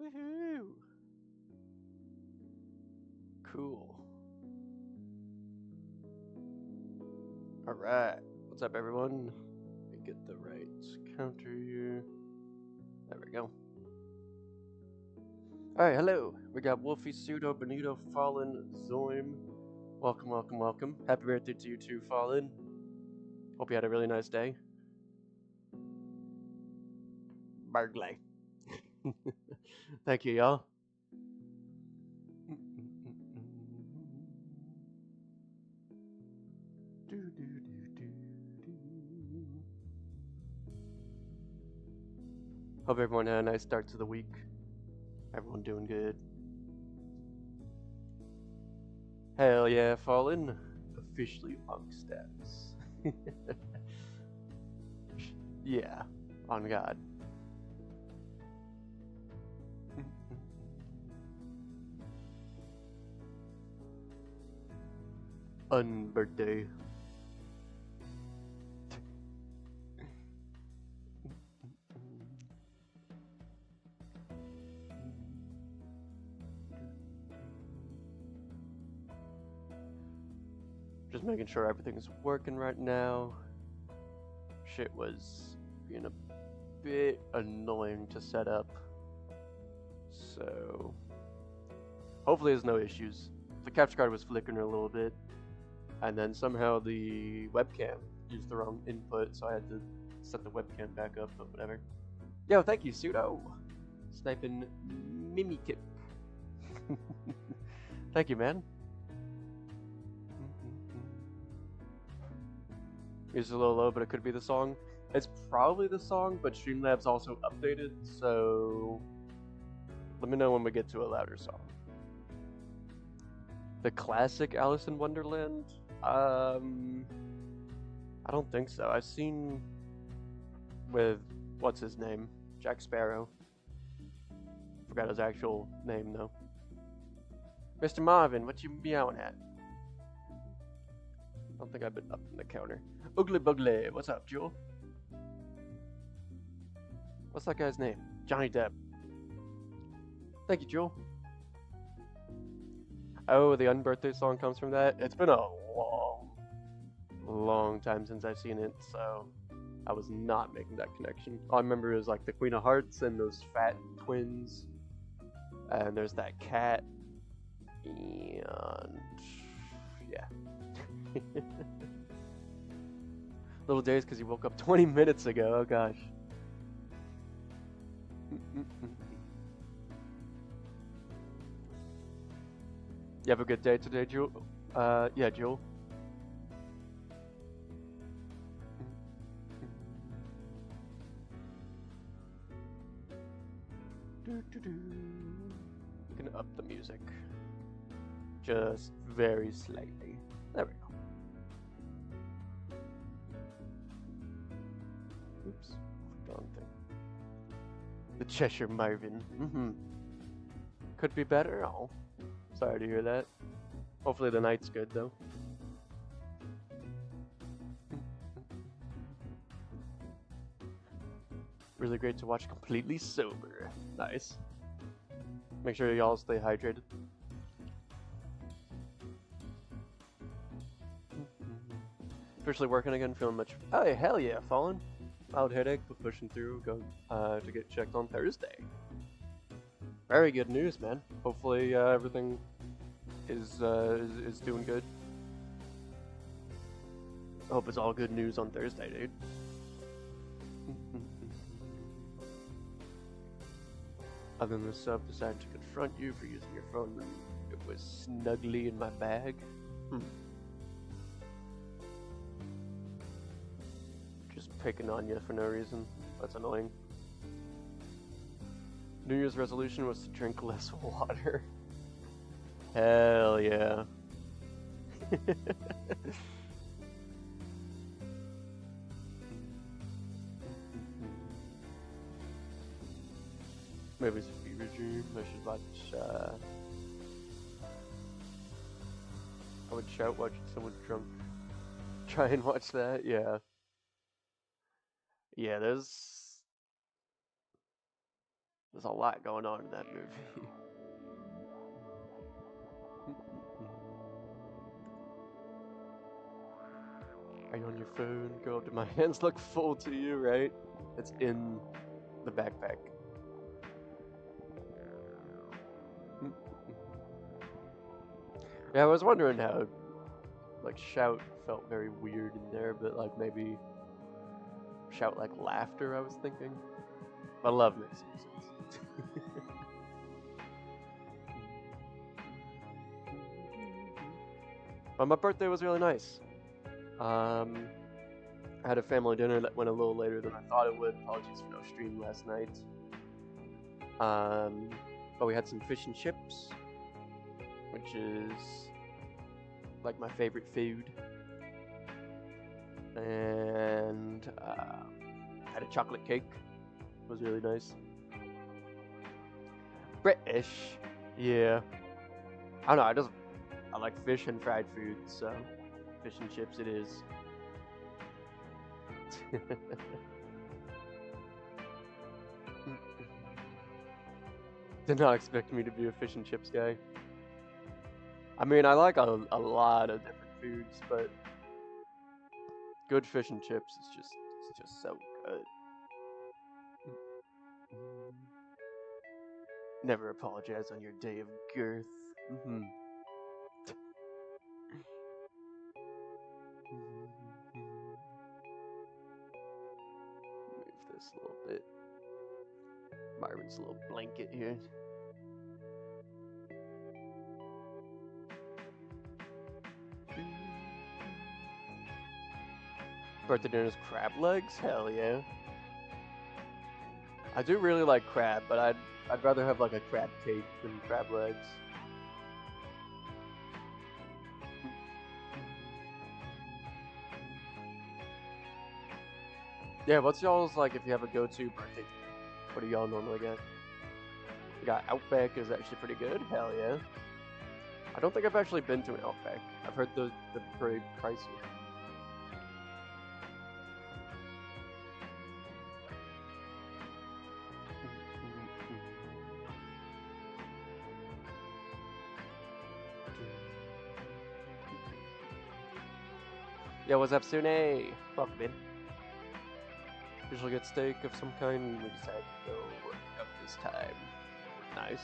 Woohoo! Cool. Alright. What's up, everyone? Let me get the right counter here. There we go. Alright, hello. We got Wolfie, Pseudo, Benito, Fallen, Zame. Welcome, welcome, welcome. Happy birthday to you too, Fallen. Hope you had a really nice day. Bargley. Thank you, y'all. Hope everyone had a nice start to the week. Everyone doing good. Hell yeah, Fallen. Officially monk status. Yeah, on God. Unbirthday. Just making sure everything's working right now. Shit was being a bit annoying to set up. So hopefully there's no issues. The capture card was flickering a little bit, and then somehow the webcam used the wrong input, so I had to set the webcam back up, but whatever. Yo, thank you, Pseudo! Sniping Mimikip. Thank you, man. It's a little low, but it could be the song. It's probably the song, but Streamlabs also updated, so let me know when we get to a louder song. The classic Alice in Wonderland? I don't think so. I've seen with, what's his name? Jack Sparrow. Forgot his actual name, though. Mr. Marvin, what you meowing at? I don't think I've been up in the counter. Oogly Boogly, what's up, Jewel? What's that guy's name? Johnny Depp. Thank you, Jewel. Oh, the unbirthday song comes from that? It's been a long time since I've seen it, so I was not making that connection. All I remember is like the Queen of Hearts and those fat twins. And there's that cat. And yeah. Little days because he woke up 20 minutes ago. Oh gosh. You have a good day today, Jewel? Yeah, Jewel. I'm gonna up the music. Just very slightly. There we go. Oops, wrong thing. The Cheshire Marvin. Could be better. Oh, sorry to hear that. Hopefully the night's good though. Really great to watch completely sober. Nice. Make sure y'all stay hydrated. Officially working again, feeling much. Oh, hell yeah, Fallen. Mild headache, but pushing through. Go to get checked on Thursday. Very good news, man. Hopefully everything is doing good. I hope it's all good news on Thursday, dude. Other than the sub, decided to confront you for using your phone when it was snugly in my bag. Just picking on you for no reason. That's annoying. New Year's resolution was to drink less water. Hell yeah. Maybe it's a fever dream. I should watch. I would shout watching someone drunk. Try and watch that. Yeah. Yeah, there's There's a lot going on in that movie. Are you on your phone? Go up to my hands look full to you, right? It's in the backpack. Yeah, I was wondering how, like, shout felt very weird in there, but, like, maybe shout like laughter, I was thinking. But love makes sense. But my birthday was really nice. I had a family dinner that went a little later than I thought it would. Apologies for no stream last night. But we had some fish and chips, which is like my favorite food. And had a chocolate cake. It was really nice. British, yeah. I don't know. I like fish and fried food, so fish and chips it is. Did not expect me to be a fish and chips guy. I mean, I like a lot of different foods, but good fish and chips is just so good. Never apologize on your day of girth. Move this a little bit. Marvin's little blanket here. Birthday dinner's crab legs? Hell yeah. I do really like crab, but I'd rather have like a crab cake than crab legs. Yeah, what's y'all's like if you have a go-to birthday? What do y'all normally get? We got Outback is actually pretty good. Hell yeah. I don't think I've actually been to an Outback. I've heard they're pretty pricey. Yo, what's up, Sune? Welcome in. Usually get steak of some kind, we decided to go up this time. Nice.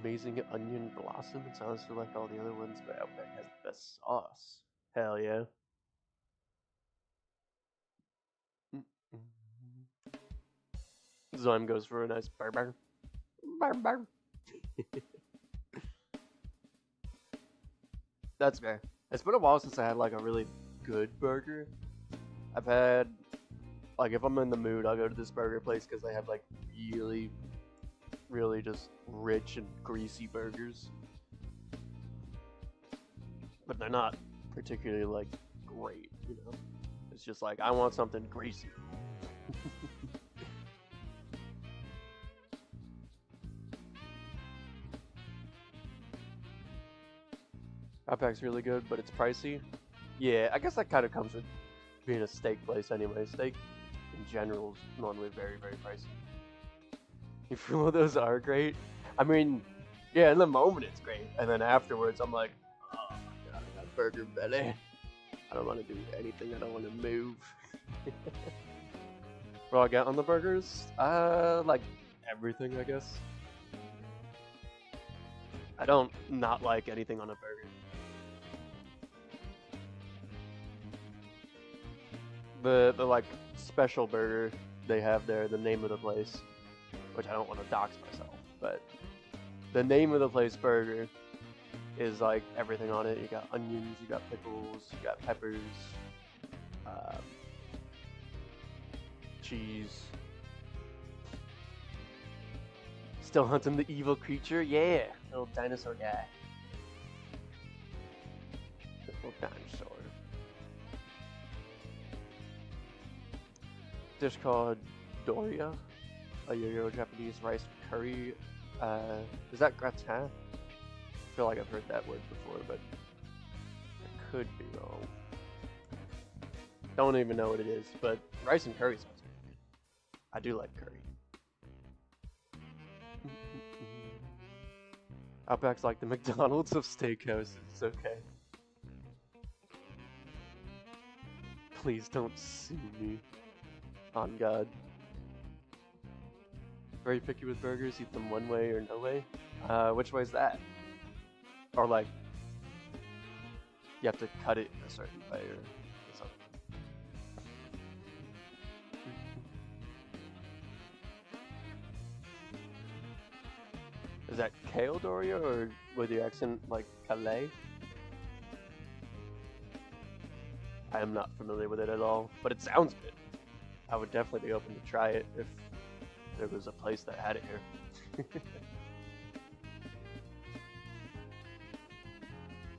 Amazing onion blossom. It sounds like all the other ones, but Outback has the best sauce. Hell yeah. Zame goes for a nice burger. Burger. That's fair. It's been a while since I had like a really good burger. I've had, like, if I'm in the mood, I'll go to this burger place because they have like really just rich and greasy burgers. But they're not particularly like great, you know? It's just like, I want something greasy. Outback's really good, but it's pricey. Yeah, I guess that kind of comes with being a steak place anyway. Steak in general is normally very, very pricey. You feel those are great? I mean, yeah, in the moment it's great, and then afterwards I'm like, oh my god, I got burger belly. I don't want to do anything, I don't want to move. What do I get on the burgers? Like everything, I guess. I don't not like anything on a burger. The like special burger they have there, the name of the place, which I don't want to dox myself, but the name of the place burger is like everything on it. You got onions, you got pickles, you got peppers, cheese, Still hunting the evil creature? Yeah, little dinosaur guy. Little dinosaur. Dish called Doria, a Euro-Japanese rice curry. Is that gratin? I feel like I've heard that word before, but I could be wrong. Don't even know what it is, but rice and curry sounds good. I do like curry. Outback's like the McDonald's of steakhouses. It's okay. Please don't sue me. On God. Very picky with burgers, eat them one way or no way. Which way is that? Or like, you have to cut it a certain way or something. Is that kale Doria or with your accent like Calais? I am not familiar with it at all, but it sounds good. I would definitely be open to try it if there was a place that had it here.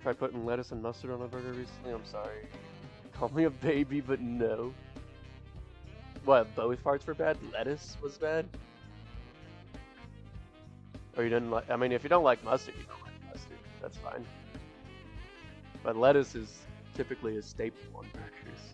Tried putting lettuce and mustard on a burger recently. I'm sorry. Call me a baby, but no. What, both parts were bad? Lettuce was bad? Or you didn't like... I mean, if you don't like mustard, you don't like mustard. That's fine. But lettuce is typically a staple on burgers.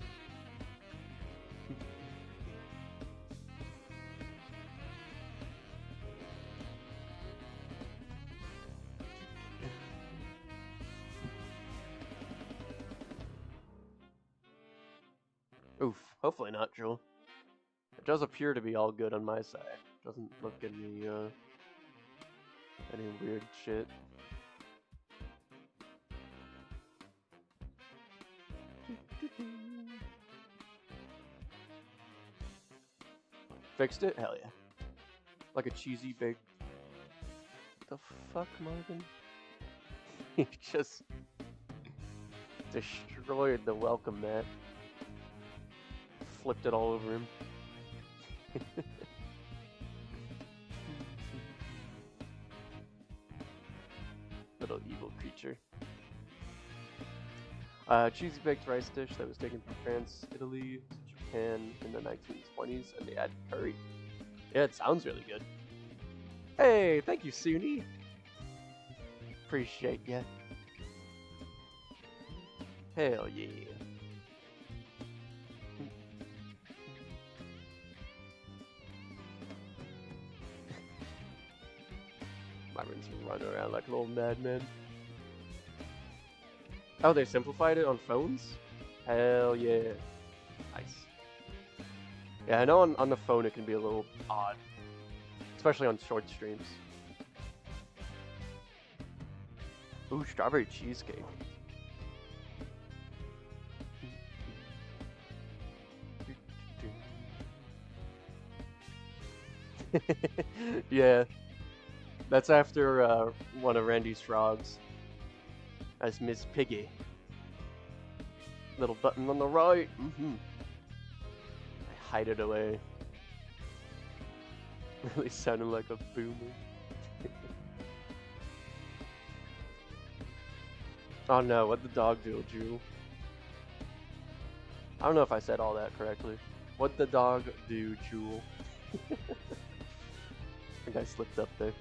Oof, hopefully not, Jewel. It does appear to be all good on my side. Doesn't look any weird shit. Fixed it? Hell yeah. Like a cheesy baked... The fuck, Marvin? He just... destroyed the welcome mat. Flipped it all over him. Little evil creature. Cheesy baked rice dish that was taken from France, Italy, to Japan in the 1920s, and they added curry. Yeah, it sounds really good. Hey, thank you, Suni. Appreciate ya. Hell yeah. Myron's running around like a little madman. Oh, they simplified it on phones? Hell yeah. Nice. Yeah, I know on the phone it can be a little odd. Especially on short streams. Ooh, strawberry cheesecake. Yeah. That's after one of Randy's frogs. That's Miss Piggy. Little button on the right. I hide it away. Really sounded like a boomer. Oh no, what'd the dog do, Drew? I don't know if I said all that correctly. What'd the dog do, Jewel? I think I slipped up there.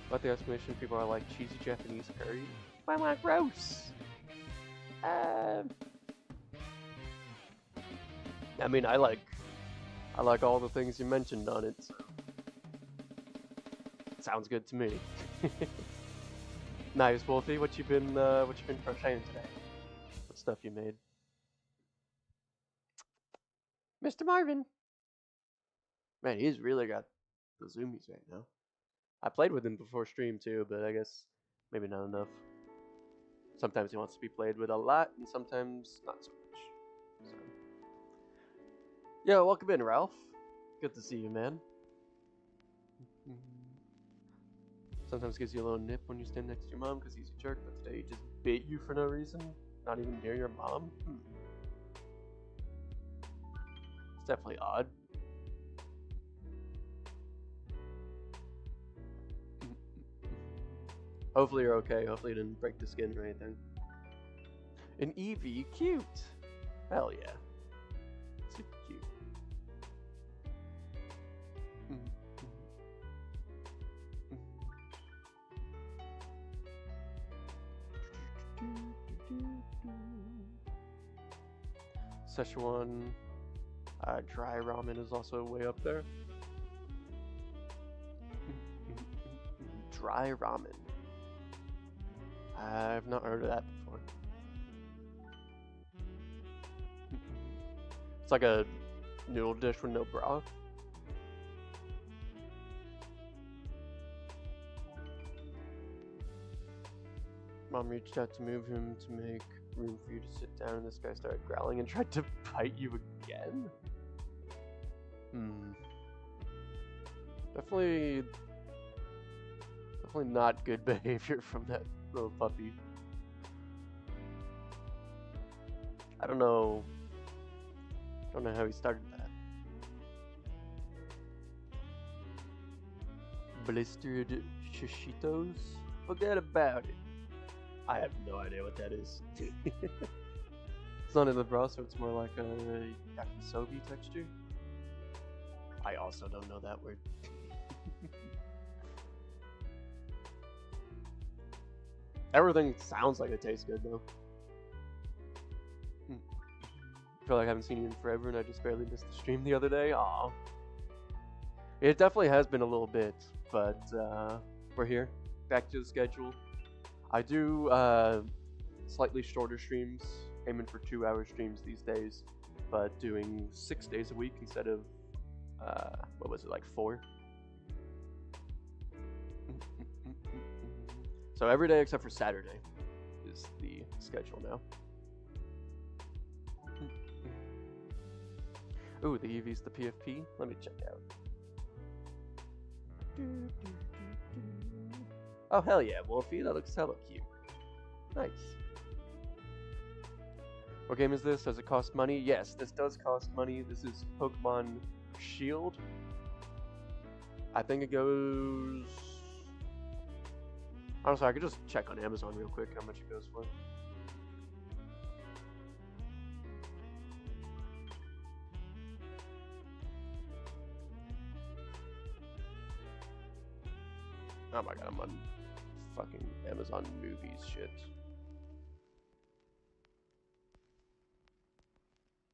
About the estimation, people are like cheesy Japanese curry. Why am I gross? I mean, I like all the things you mentioned on it. So. Sounds good to me. Nice, Wolfie. What you been crocheting today? What stuff you made? Mr. Marvin. Man, he's really got the zoomies right now. I played with him before stream too, but I guess maybe not enough. Sometimes he wants to be played with a lot, and sometimes not so much. So. Yo, welcome in, Ralph. Good to see you, man. Sometimes gives you a little nip when you stand next to your mom because he's a jerk, but today he just bait you for no reason, not even near your mom. It's definitely odd. Hopefully you're okay. Hopefully you didn't break the skin or anything. An Eevee, cute. Hell yeah. Super cute. Szechuan dry ramen is also way up there. Dry ramen. I've not heard of that before. It's like a noodle dish with no broth. Mom reached out to move him to make room for you to sit down, and this guy started growling and tried to bite you again? Definitely not good behavior from that little puppy. I don't know how he started that. Blistered shishitos? Forget about it. I have no idea what that is. It's not in the broth, so it's more like a yakisobe texture. I also don't know that word. Everything sounds like it tastes good though. I feel like I haven't seen you in forever and I just barely missed the stream the other day. Aw. It definitely has been a little bit, but we're here. Back to the schedule. I do slightly shorter streams, aiming for 2-hour streams these days, but doing 6 days a week instead of, what was it, like 4? So every day except for Saturday is the schedule now. Ooh, the Eevee's the PFP? Let me check out. Oh, hell yeah, Wolfie, that looks hella cute. Nice. What game is this? Does it cost money? Yes, this does cost money. This is Pokemon Shield. I think it goes... Honestly, I could just check on Amazon real quick how much it goes for. Oh my god, I'm on fucking Amazon movies shit.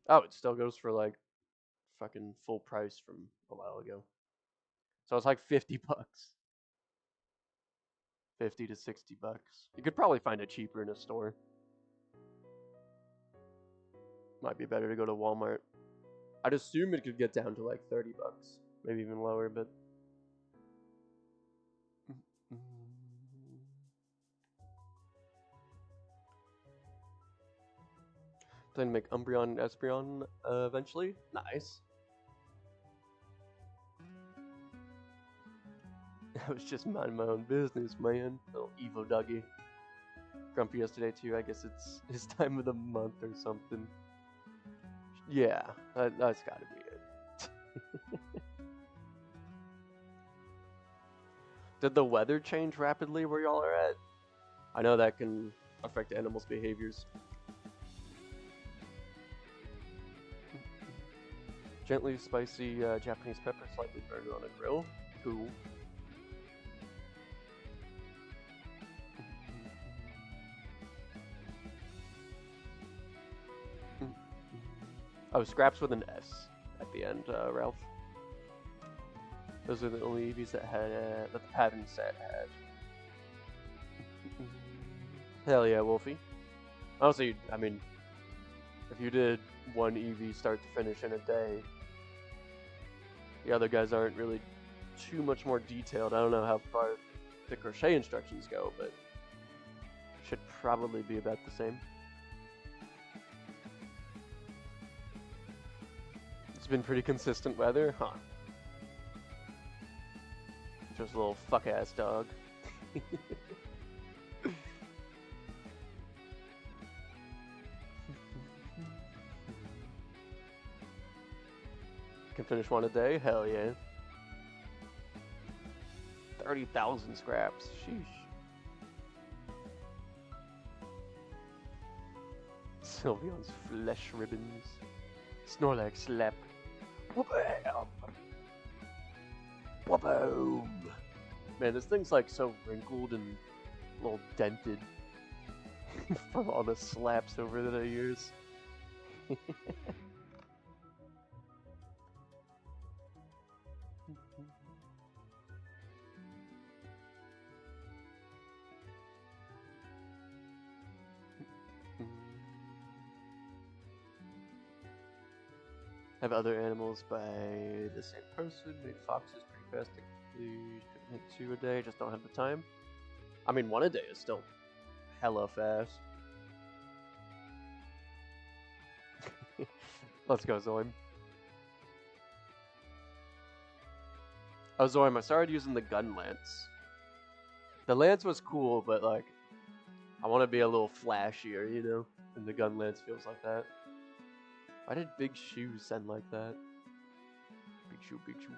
Oh, it still goes for like fucking full price from a while ago. So it's like 50 bucks. 50 to 60 bucks. You could probably find it cheaper in a store. Might be better to go to Walmart. I'd assume it could get down to like 30 bucks. Maybe even lower, but... Plan to make Umbreon and Espeon eventually. Nice. I was just minding my own business, man. Little Evo Dougie. Grumpy yesterday too. I guess it's his time of the month or something. Yeah, that's gotta be it. Did the weather change rapidly where y'all are at? I know that can affect animals' behaviors. Gently spicy Japanese pepper, slightly burned on a grill. Cool. Oh, Scraps with an S at the end, Ralph. Those are the only Eevees that had that the pattern set had. Hell yeah, Wolfie. Honestly, I mean, if you did one Eevee start to finish in a day, the other guys aren't really too much more detailed. I don't know how far the crochet instructions go, but should probably be about the same. It's been pretty consistent weather, huh? Just a little fuck-ass dog. Can finish one a day? Hell yeah. 30,000 scraps. Sheesh. Sylveon's flesh ribbons. Snorlaxslap. Whoop-bam! Whoop-boom! Man, this thing's like so wrinkled and a little dented from all the slaps over the years. Have other animals by the same person. Made foxes pretty fast. Couldn't hit 2 a day. Just don't have the time. I mean, 1 a day is still hella fast. Let's go, Zoim. Oh, Zoim, I started using the gun lance. The lance was cool, but like, I want to be a little flashier, you know? And the gun lance feels like that. Why did Big Shoe send like that? Big Shoe, Big Shoe.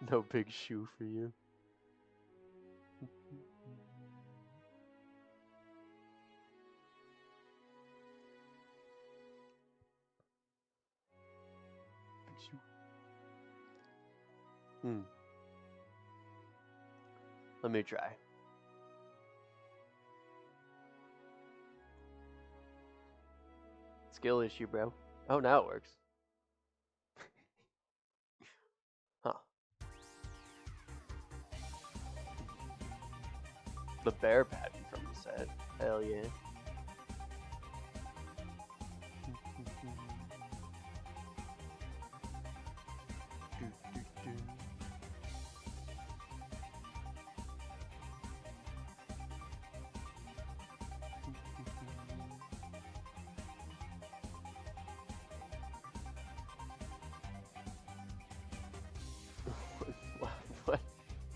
No Big Shoe for you. Big Shoe. Let me try. Skill issue, bro. Oh, now it works. Huh. The bear pattern from the set. Hell yeah. What?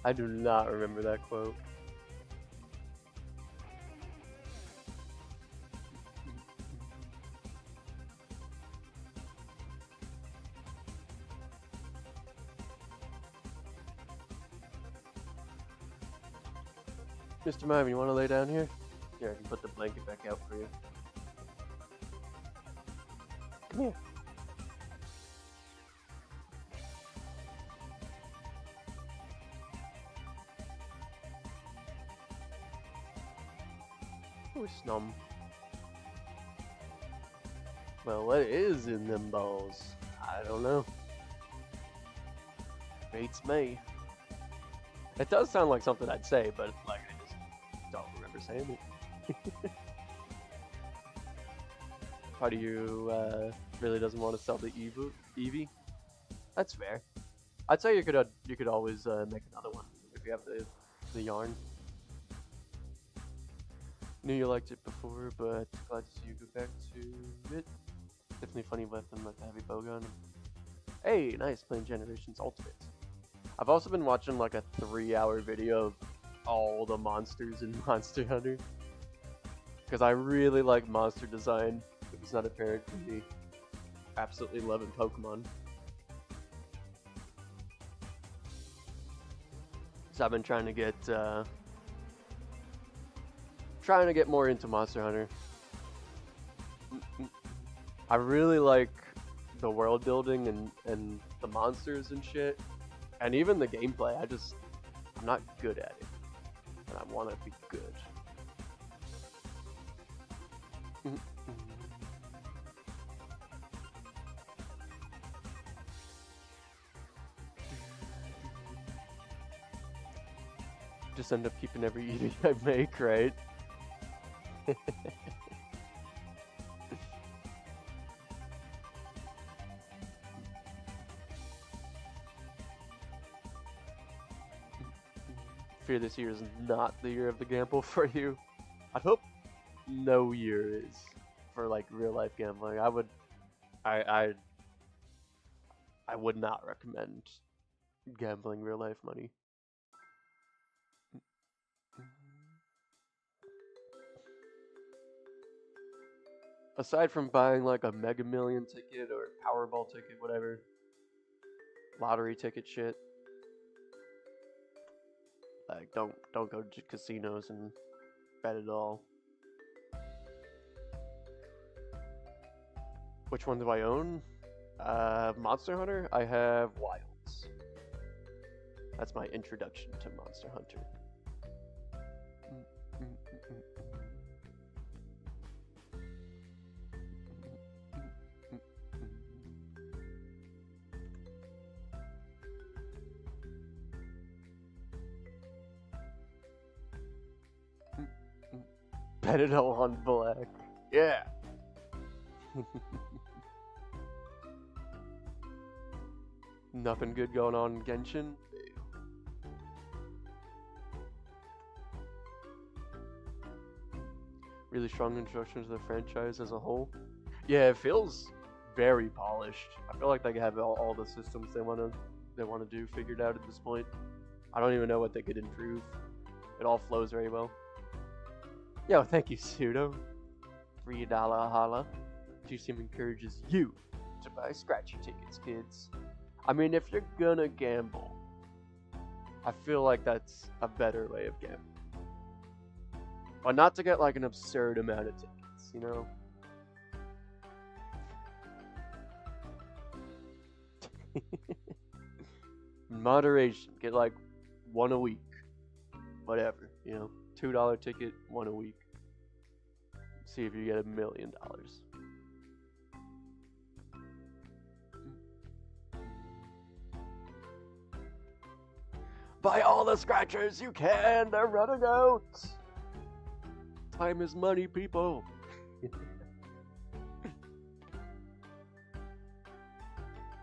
I do not remember that quote. Mr. Mime, you want to lay down here? Here, I can put the blanket back out for you. Come here. Oh, Snom. Well, what is in them balls? I don't know. Beats me. It does sound like something I'd say, but like I just don't remember saying it. Part of you really doesn't want to sell the Eevee. That's fair. I'd say you could always make another one if you have the yarn. Knew you liked it before, but glad to see you go back to it. Definitely funny weapon like the heavy bowgun. Hey, nice, playing Generations Ultimate. I've also been watching like a 3-hour video of all the monsters in Monster Hunter. Because I really like monster design. If it's not apparent to me. Absolutely loving Pokemon. So I've been trying to get more into Monster Hunter. I really like the world building and the monsters and shit. And even the gameplay, I'm not good at it. And I want to be good. Just end up keeping every Eevee I make, right? Fear this year is not the year of the gamble for you. I hope no year is for like real life gambling. I would not recommend gambling real life money. Aside from buying like a Mega Million ticket or Powerball ticket, whatever, lottery ticket shit, like don't go to casinos and bet it all. Which one do I own? Monster Hunter? I have Wilds. That's my introduction to Monster Hunter. Bet it all on black. Yeah. Nothing good going on in Genshin. Really strong introduction to the franchise as a whole. Yeah, it feels very polished. I feel like they have all the systems they want to do figured out at this point. I don't even know what they could improve. It all flows very well. Yo, thank you, Pseudo. $3 holla. G-Sim encourages you to buy scratchy tickets, kids. I mean, if you're gonna gamble, I feel like that's a better way of gambling. But not to get like an absurd amount of tickets, you know? Moderation. Get like one a week. Whatever, you know? $2 ticket, one a week. See if you get $1 million. Buy all the scratchers you can, they're running out. Time is money, people.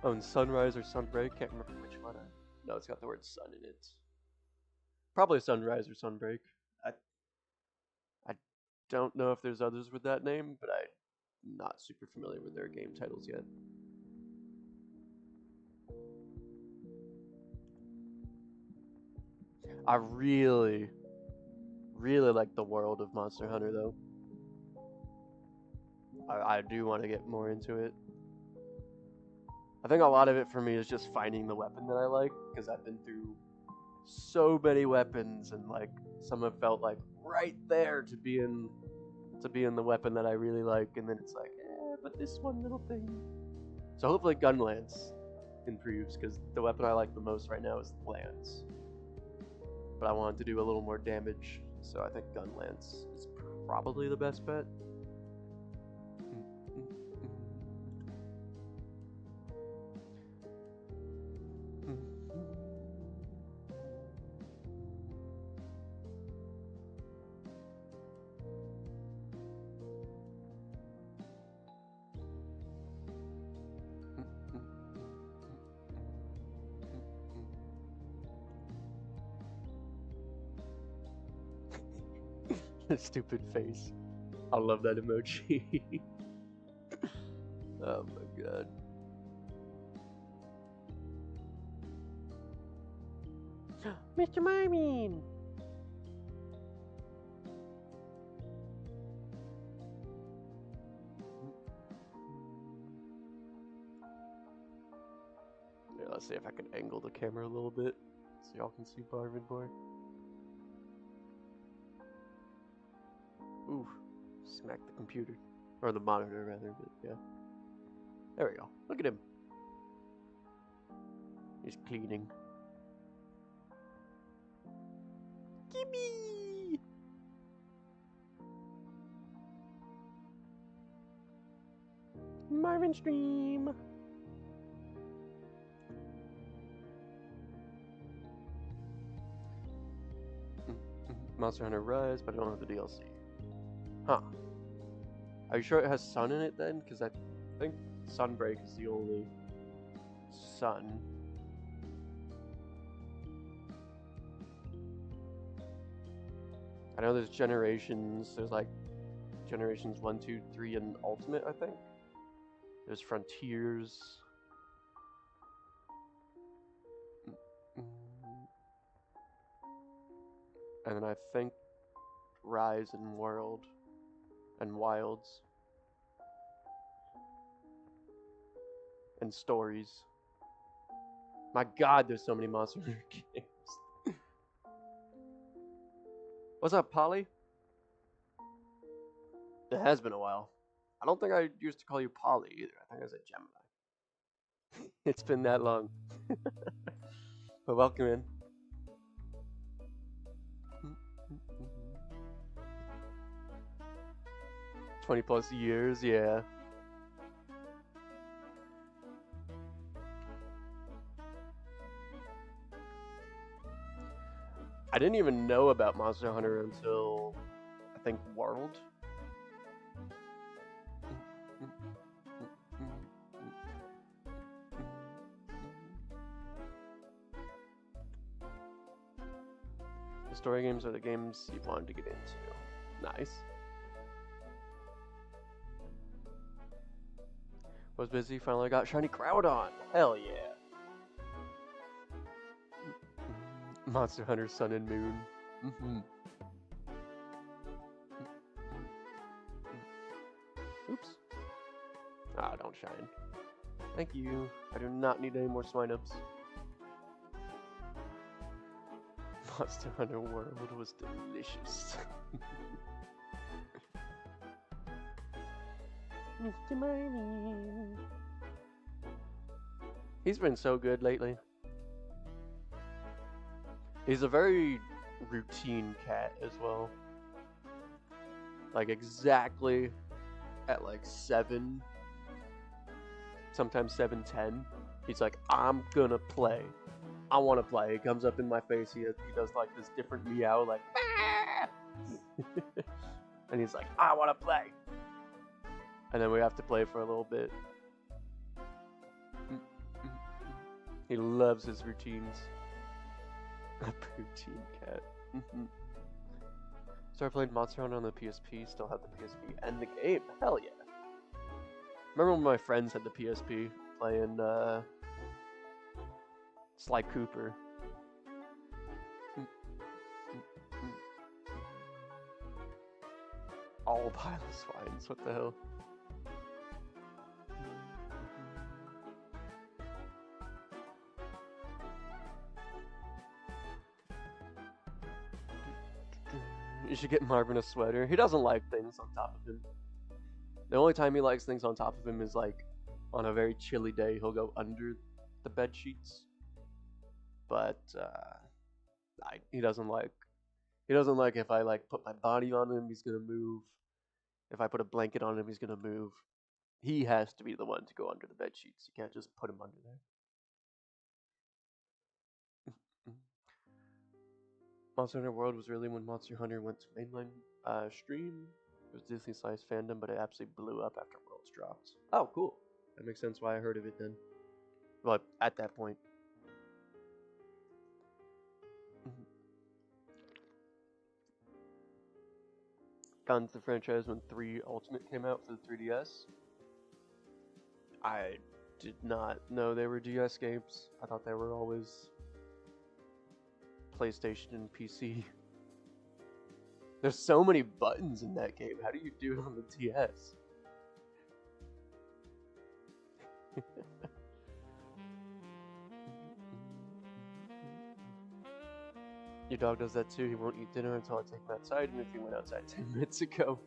Own Sunrise or Sunbreak, can't remember which one. No, it's got the word sun in it. Probably Sunrise or Sunbreak. I don't know if there's others with that name, but I'm not super familiar with their game titles yet. I really like the world of Monster Hunter, though. I do want to get more into it. I think a lot of it for me is just finding the weapon that I like, because I've been through so many weapons, and like some have felt like right there to be in the weapon that I really like, and then it's like, but this one little thing. So hopefully Gunlance improves, because the weapon I like the most right now is Lance. But I wanted to do a little more damage, so I think Gunlance is probably the best bet. Stupid face. I love that emoji. Oh my god. Mr. Miming! Yeah, let's see if I can angle the camera a little bit so y'all can see Barvin more. Ooh, smack the computer. Or the monitor, rather, but yeah. There we go. Look at him. He's cleaning. Gimme! Marvin stream! Monster Hunter Rise, but I don't have the DLC. Huh. Are you sure it has sun in it then? Because I think Sunbreak is the only sun. I know there's Generations. There's like Generations 1, 2, 3, and Ultimate, I think. There's Frontiers. And then I think Rise and World and Wilds and Stories. My god, there's so many Monster Hunter games. What's up, Polly? It has been a while. I don't think I used to call you Polly either. I think I said Gemini. It's been that long. But welcome in. 20 plus years, yeah. I didn't even know about Monster Hunter until, I think, World. The story games are the games you wanted to get into. Nice. Was busy, finally got Shiny Groudon. Hell yeah. Monster Hunter Sun and Moon. Oops. Ah, don't shine. Thank you. I do not need any more swine-ups. Monster Hunter World was delicious. Mr. Marley. He's been so good lately. He's a very routine cat as well. Like exactly at like 7, sometimes 7:10, he's like, I'm gonna play. I wanna play. He comes up in my face, he does like this different meow, like and he's like, I wanna play. And then we have to play for a little bit. He loves his routines. A routine cat. Started playing Monster Hunter on the PSP, still have the PSP and the game. Hell yeah. Remember when my friends had the PSP playing Sly Cooper. All pile of swines, what the hell? You should get Marvin a sweater. He doesn't like things on top of him. The only time he likes things on top of him is like on a very chilly day. He'll go under the bed sheets. But he doesn't like if I like put my body on him, he's gonna move. If I put a blanket on him, he's gonna move. He has to be the one to go under the bed sheets. You can't just put him under there. Monster Hunter World was really when Monster Hunter went to mainline stream. It was Disney-sized fandom, but it absolutely blew up after Worlds dropped. Oh, cool. That makes sense why I heard of it then. Well, at that point. Got into the franchise when 3 Ultimate came out for the 3DS. I did not know they were DS games. I thought they were always PlayStation and PC. There's so many buttons in that game. How do you do it on the DS? Your dog does that too. He won't eat dinner until I take him outside, and if he went outside 10 minutes ago.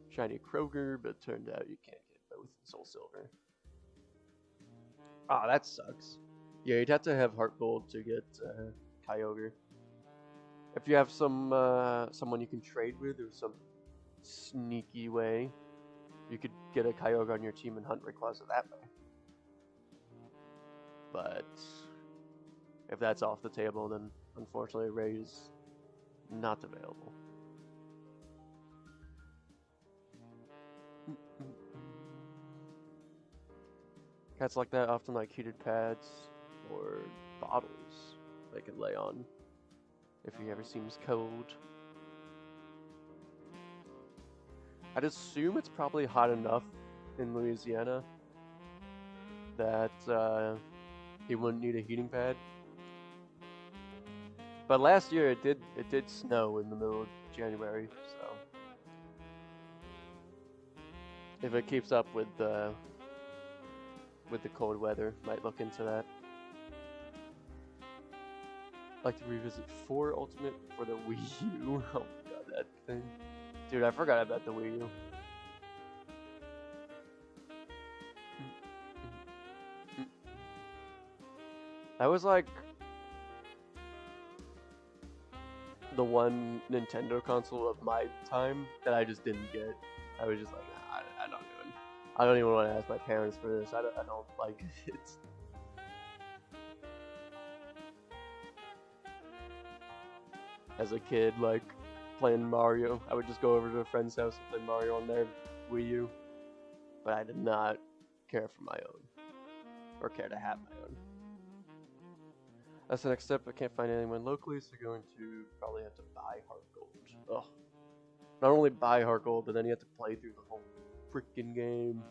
Shiny Kroger, but turned out you can't get both in Soul Silver. Ah, that sucks. Yeah, you'd have to have Heart Gold to get Kyogre. If you have someone you can trade with, or some sneaky way, you could get a Kyogre on your team and hunt Rayquaza that way. But if that's off the table, then unfortunately Ray is not available. Cats like that often like heated pads or bottles they can lay on if he ever seems cold. I'd assume it's probably hot enough in Louisiana that he wouldn't need a heating pad. But last year it did snow in the middle of January, so if it keeps up with with the cold weather. Might look into that. Like to revisit 4 Ultimate for the Wii U. Oh my god, that thing. Dude, I forgot about the Wii U. That was like the one Nintendo console of my time that I just didn't get. I was just like, nah, I don't even want to ask my parents for this. I don't like it. As a kid, like, playing Mario, I would just go over to a friend's house and play Mario on their Wii U. But I did not care for my own. Or care to have my own. That's the next step. I can't find anyone locally, so going to probably have to buy Heart Gold. Ugh. Not only buy Heart Gold, but then you have to play through the whole freaking game.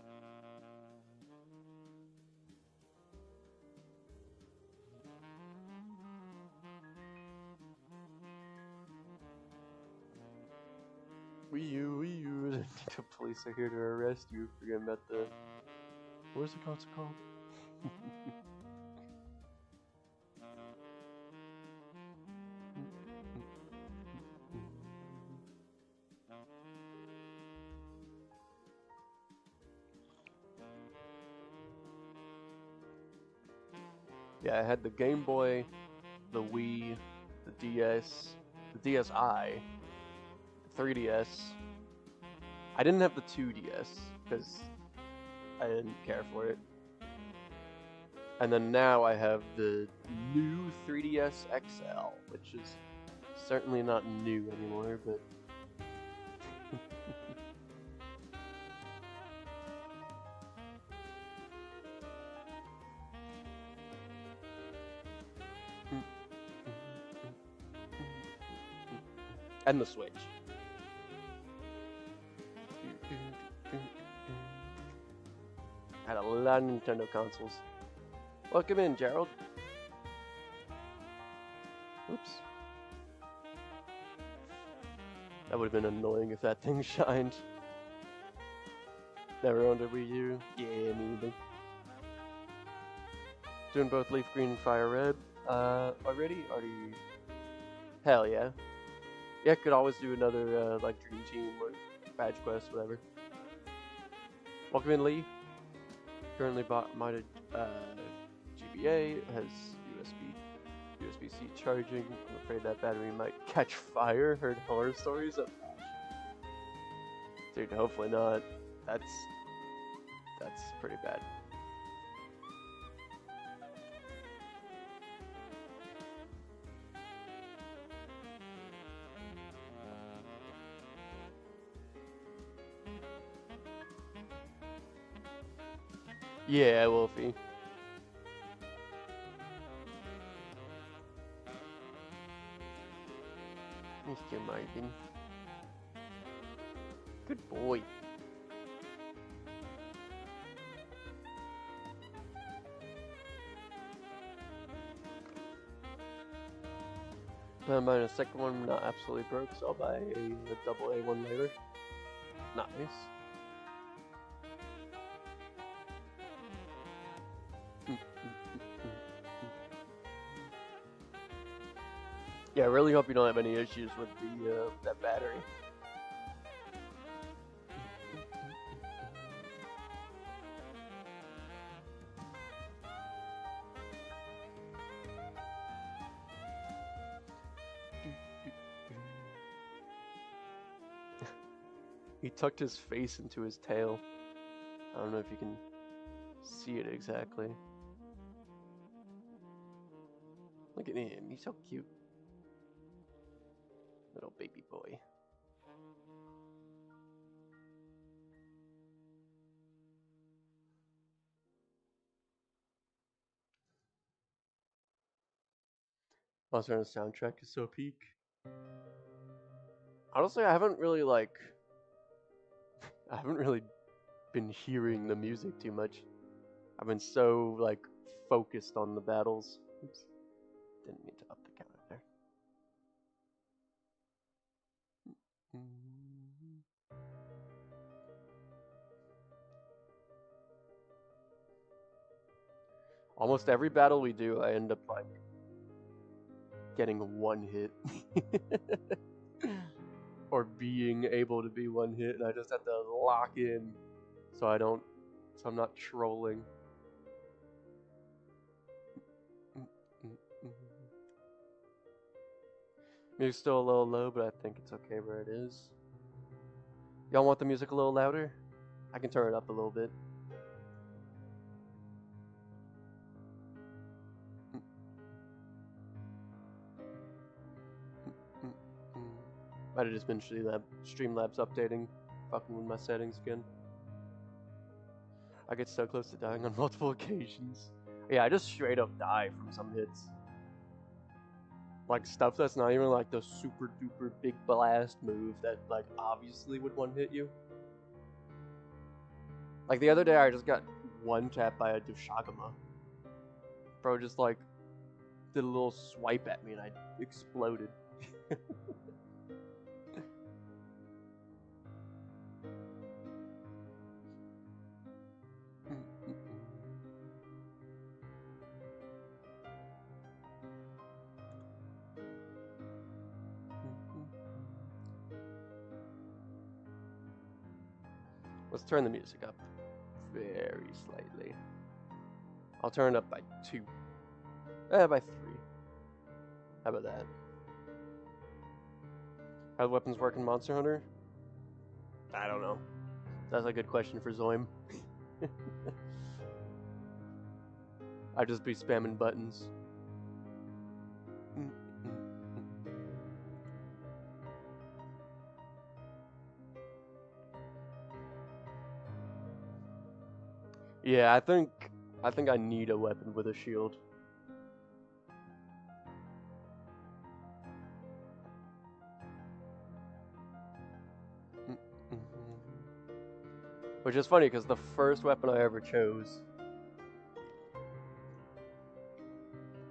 Wii U, the police are here to arrest you. Forget about the... What is the concert called? Yeah, I had the Game Boy, the Wii, the DS, the DSi, the 3DS. I didn't have the 2DS because I didn't care for it. And then now I have the new 3DS XL, which is certainly not new anymore, but... and the Switch. I had a lot of Nintendo consoles. Welcome in, Gerald. Oops. That would have been annoying if that thing shined. Never owned a Wii U. Yeah, me either. Doing both Leaf Green and Fire Red. Already? Hell yeah. Yeah, could always do another, like, Dream Team or Badge Quest, whatever. Welcome in, Lee. Currently modded, GBA, has USB-C charging. I'm afraid that battery might catch fire. Heard horror stories of... Dude, hopefully not. That's pretty bad. Yeah, Wolfie. Mr. Martin. Good boy. I'm buying a second one, not absolutely broke, so I'll buy a double A one later. Nice. Yeah, I really hope you don't have any issues with the that battery. He tucked his face into his tail. I don't know if you can see it exactly. Look at him, he's so cute. Little baby boy. Also, the soundtrack is so peak. Honestly, I haven't really been hearing the music too much. I've been so like focused on the battles. Oops. Didn't mean to up the counter there. Almost every battle we do, I end up like getting one hit. Or being able to be one hit, and I just have to lock in so I'm not trolling. Music's still a little low, but I think it's okay where it is. Y'all want the music a little louder? I can turn it up a little bit. Might have just been Streamlabs updating, fucking with my settings again. I get so close to dying on multiple occasions. Yeah, I just straight up die from some hits. Like stuff that's not even like the super duper big blast move that like obviously would one hit you. Like the other day I just got one tapped by a Dushagama. Bro just like did a little swipe at me and I exploded. Let's turn the music up very slightly. I'll turn it up by 2. By 3. How about that? How the weapons work in Monster Hunter? I don't know. That's a good question for Zame. I'd just be spamming buttons. Yeah, I think I need a weapon with a shield. Which is funny because the first weapon I ever chose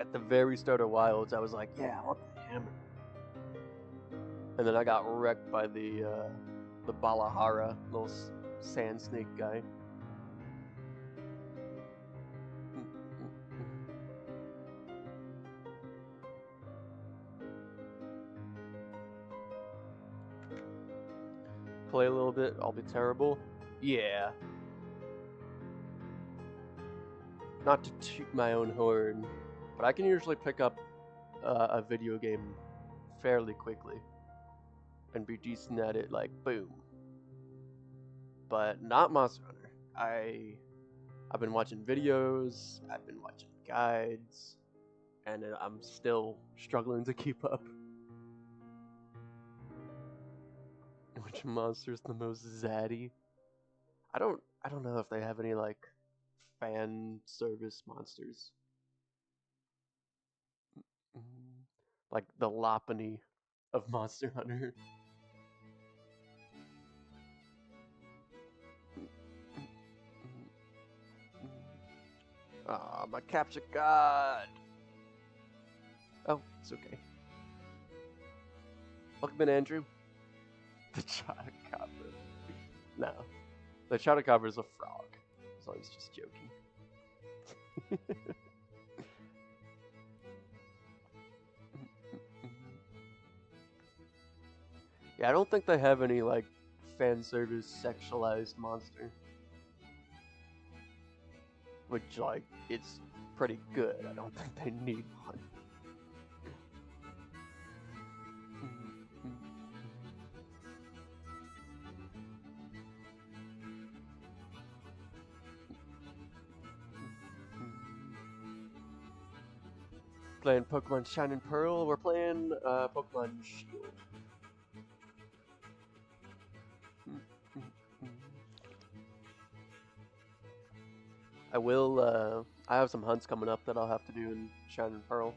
at the very start of Wilds, I was like, yeah, I want the hammer. And then I got wrecked by the Balahara, little sand snake guy. Play a little bit, I'll be terrible. Yeah. Not to toot my own horn, but I can usually pick up a video game fairly quickly and be decent at it, like boom. But not Monster Hunter. I've been watching videos, I've been watching guides, and I'm still struggling to keep up. Which monster's the most zaddy? I don't know if they have any like fan service monsters. Like the Lopunny of Monster Hunter. Ah, my capture god. Oh, it's okay. Welcome in, Andrew. The Chotacabra. No. The Chotacabra is a frog. So I was just joking. Yeah, I don't think they have any, like, fan service sexualized monster. Which, like, it's pretty good. I don't think they need one. Playing Pokemon Shine and Pearl. We're playing Pokemon Shield. I have some hunts coming up that I'll have to do in Shine and Pearl.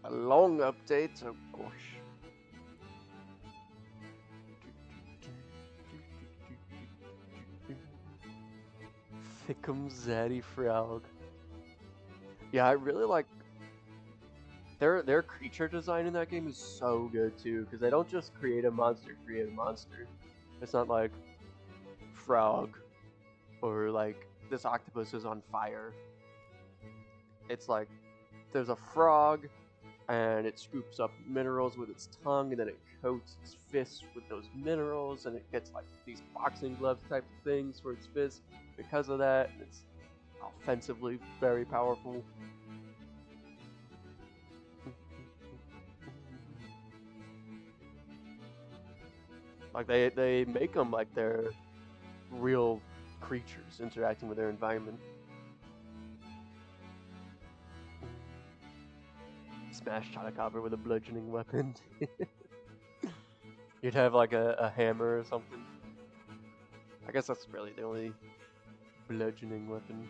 A long update, oh gosh. Thickum Zaddy Frog. Yeah, I really like their creature design in that game is so good too, because they don't just create a monster. It's not like frog or like this octopus is on fire. It's like there's a frog, and it scoops up minerals with its tongue, and then it coats its fist with those minerals, and it gets like these boxing gloves type of things for its fist. Because of that, it's offensively very powerful. Like they make them like they're real creatures interacting with their environment. Smash Chatacopper with a bludgeoning weapon. You'd have like a hammer or something. I guess that's really the only bludgeoning weapon.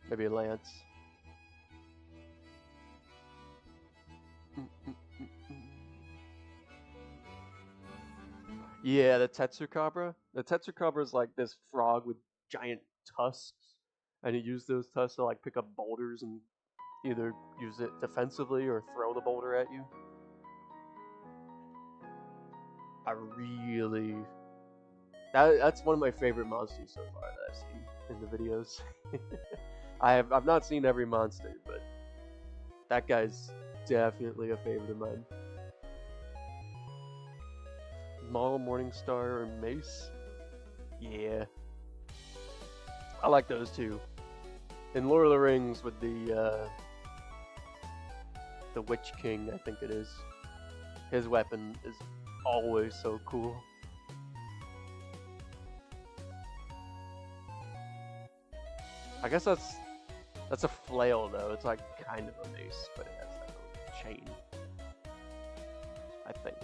Maybe a lance. Yeah, the Tetsukabra. The Tetsukabra is like this frog with giant tusks, and you use those tusks to like pick up boulders and either use it defensively or throw the boulder at you. That's one of my favorite monsters so far that I've seen in the videos. I've not seen every monster, but that guy's definitely a favorite of mine. Maul, Morningstar, or Mace? Yeah. I like those two. In Lord of the Rings with the Witch King, I think it is. His weapon is always so cool. I guess that's a flail though. It's like kind of a mace, but it has that little chain. I think.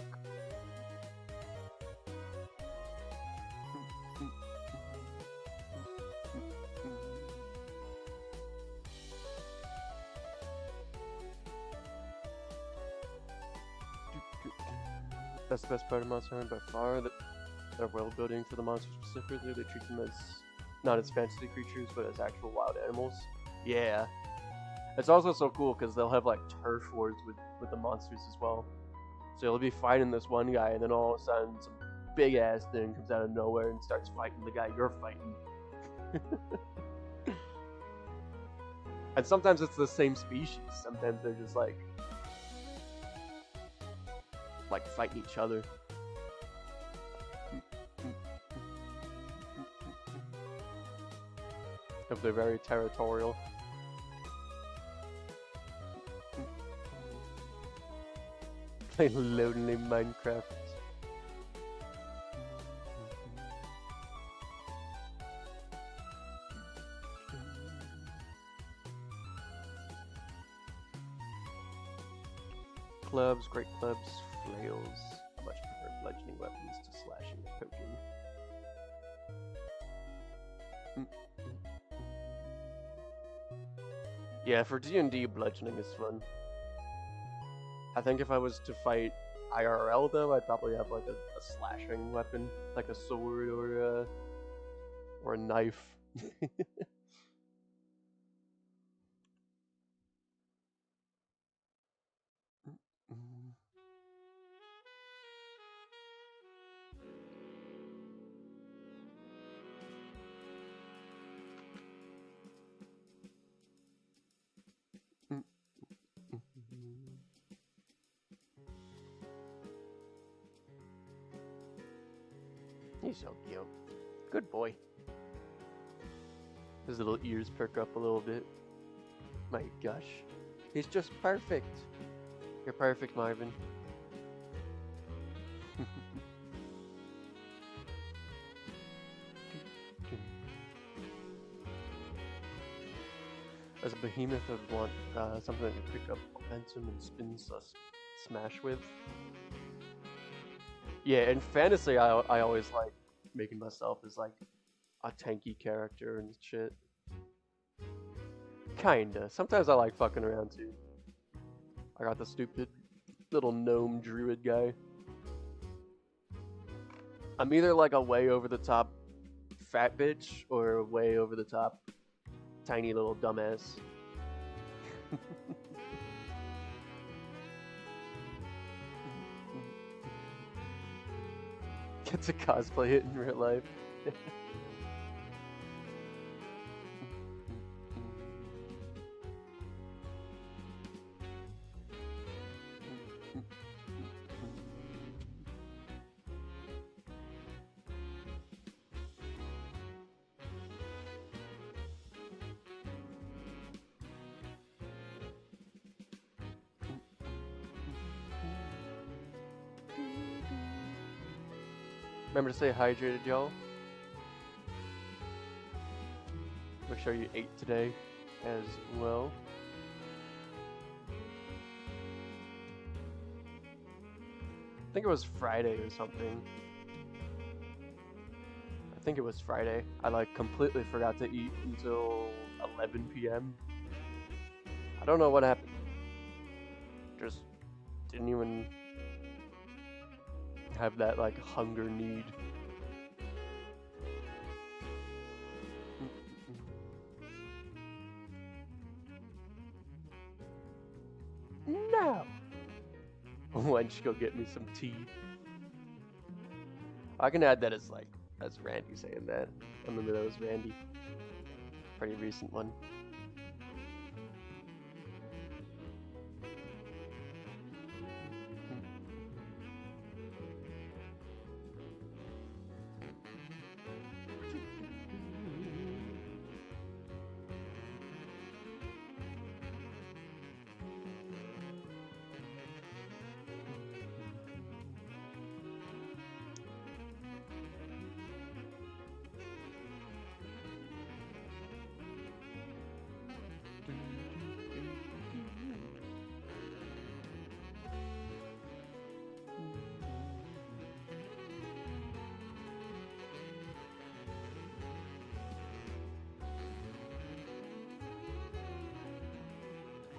That's the best part of Monster Hunter by far. Their world building for the monsters specifically. They treat them as not as fantasy creatures, but as actual wild animals. Yeah. It's also so cool because they'll have like turf wars with the monsters as well. So you'll be fighting this one guy, and then all of a sudden some big ass thing comes out of nowhere and starts fighting the guy you're fighting. And sometimes it's the same species. Sometimes they're just like fighting each other. If they're very territorial. Play lonely Minecraft. Clubs, great clubs, flails. I much prefer bludgeoning weapons to slashing and poking. Yeah, for D&D, bludgeoning is fun. I think if I was to fight IRL though, I'd probably have like a slashing weapon, like a sword or a knife. He's so cute. Good boy. His little ears perk up a little bit. My gosh. He's just perfect. You're perfect, Marvin. As a behemoth, I'd want something that could pick up momentum and spin smash with. Yeah, in fantasy, I always like making myself as like a tanky character and shit. Kinda. Sometimes I like fucking around too. I got the stupid little gnome druid guy. I'm either like a way over the top fat bitch or a way over the top tiny little dumbass. Get to cosplay it in real life. Remember to stay hydrated, y'all. Make sure you ate today as well. I think it was Friday or something. I think it was Friday. I like completely forgot to eat until 11 p.m. I don't know what happened. Just didn't even have that like hunger need. No. Why don't you go get me some tea? I can add that as like as Randy saying that. I remember that was Randy. Pretty recent one.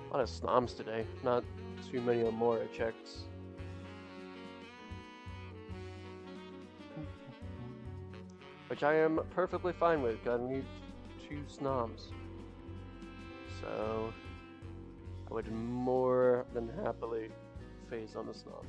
A lot of snoms today, not too many Amaura checks. Which I am perfectly fine with, because I need 2 snoms. So, I would more than happily phase on the snom.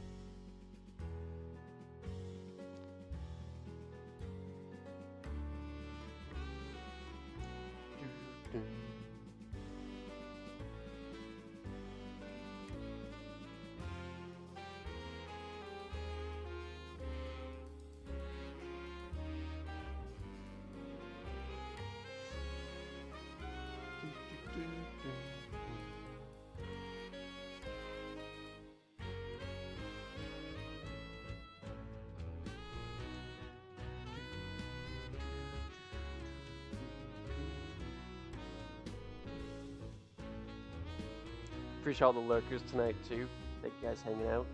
Appreciate all the lurkers tonight too. Thank you guys hanging out.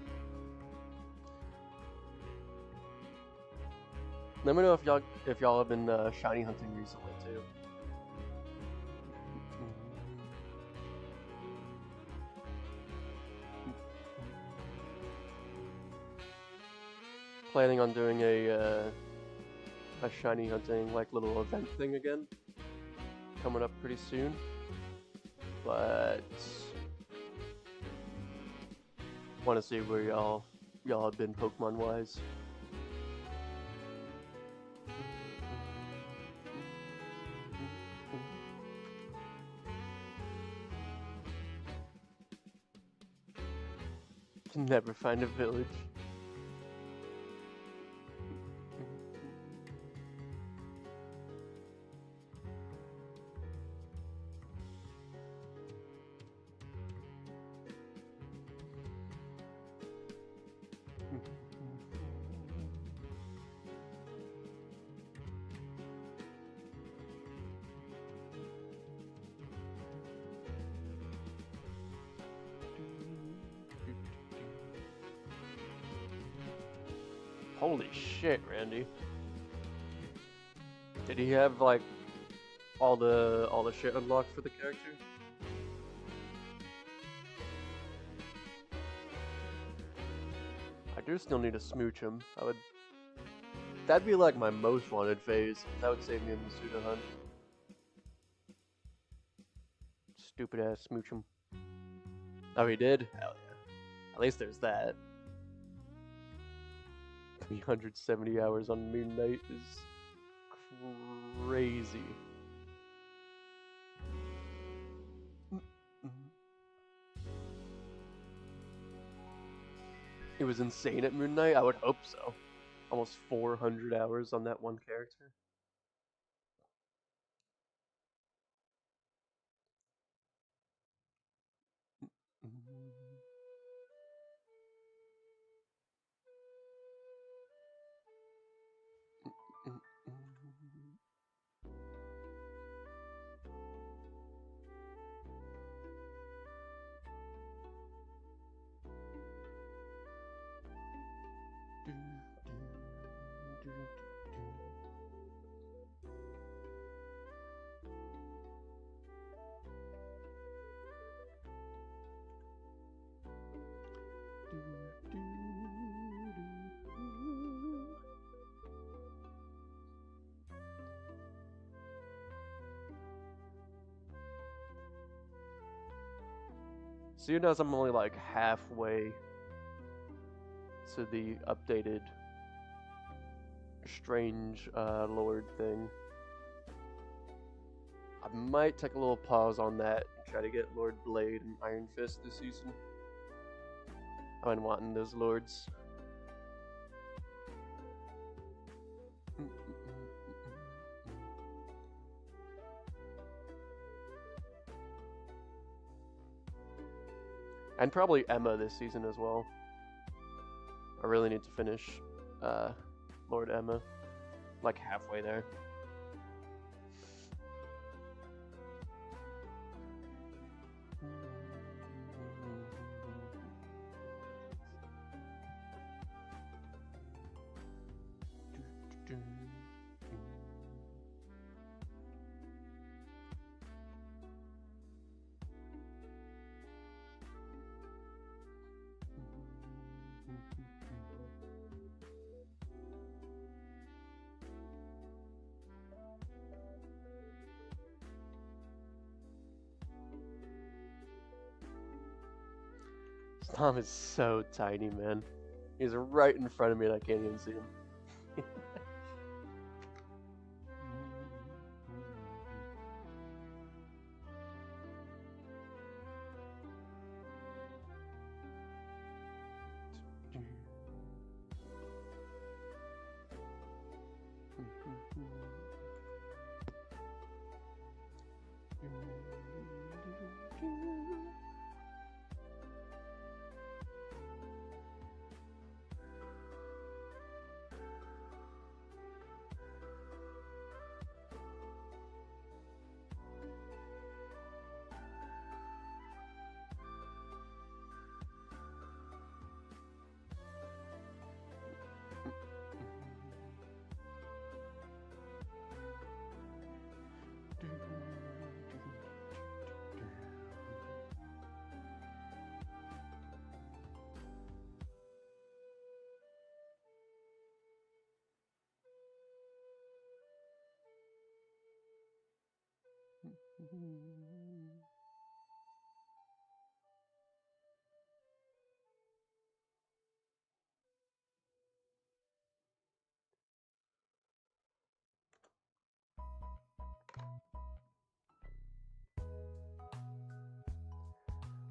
Let me know if y'all have been shiny hunting recently too. Planning on doing a shiny hunting like little event thing again, coming up pretty soon. But want to see where y'all have been Pokemon wise. Can never find a village. Holy shit, Randy. Did he have like all the shit unlocked for the character? I do still need to smooch him. That'd be like my most wanted phase. That would save me in the pseudo hunt. Stupid ass smooch him. Oh, he did? Hell yeah. At least there's that. 370 hours on Moon Knight is crazy. It was insane at Moon Knight? I would hope so. Almost 400 hours on that one character. Seeing as I'm only like halfway to the updated strange Lord thing, I might take a little pause on that and try to get Lord Blade and Iron Fist this season. I've been wanting those Lords. And probably Emma this season as well. I really need to finish Lord Emma. Like halfway there. Tom is so tiny, man. He's right in front of me and I can't even see him.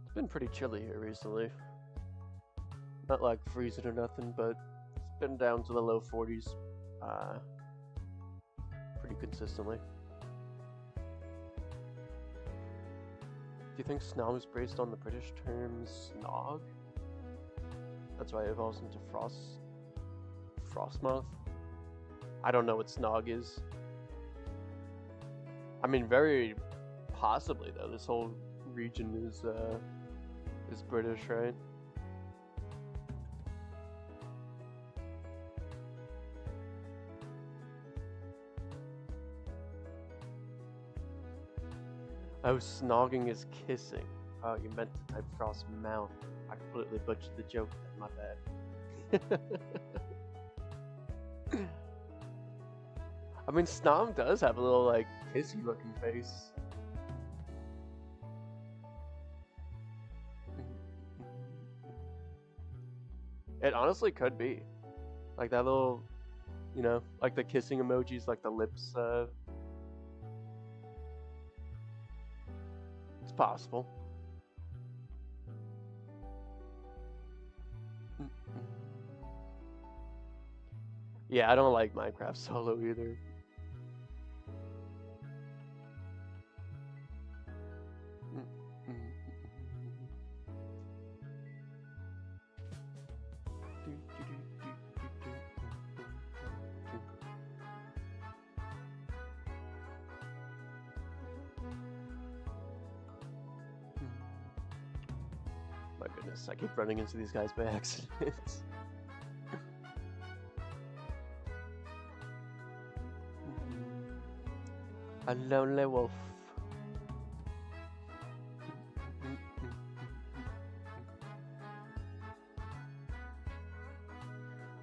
It's been pretty chilly here recently. Not like freezing or nothing, but it's been down to the low 40s pretty consistently. Do you think snog is based on the British term snog? That's why it evolves into frostmoth? I don't know what snog is. I mean, very possibly though. This whole region is British, right? Oh, snogging is kissing. Oh, you meant to type frost mouth. I completely butchered the joke. My bad. I mean, snog does have a little like kissy looking face. It honestly could be. Like that little, you know, like the kissing emojis, like the lips. It's possible. Yeah, I don't like Minecraft solo either. My goodness, I keep running into these guys by accident. A lonely wolf.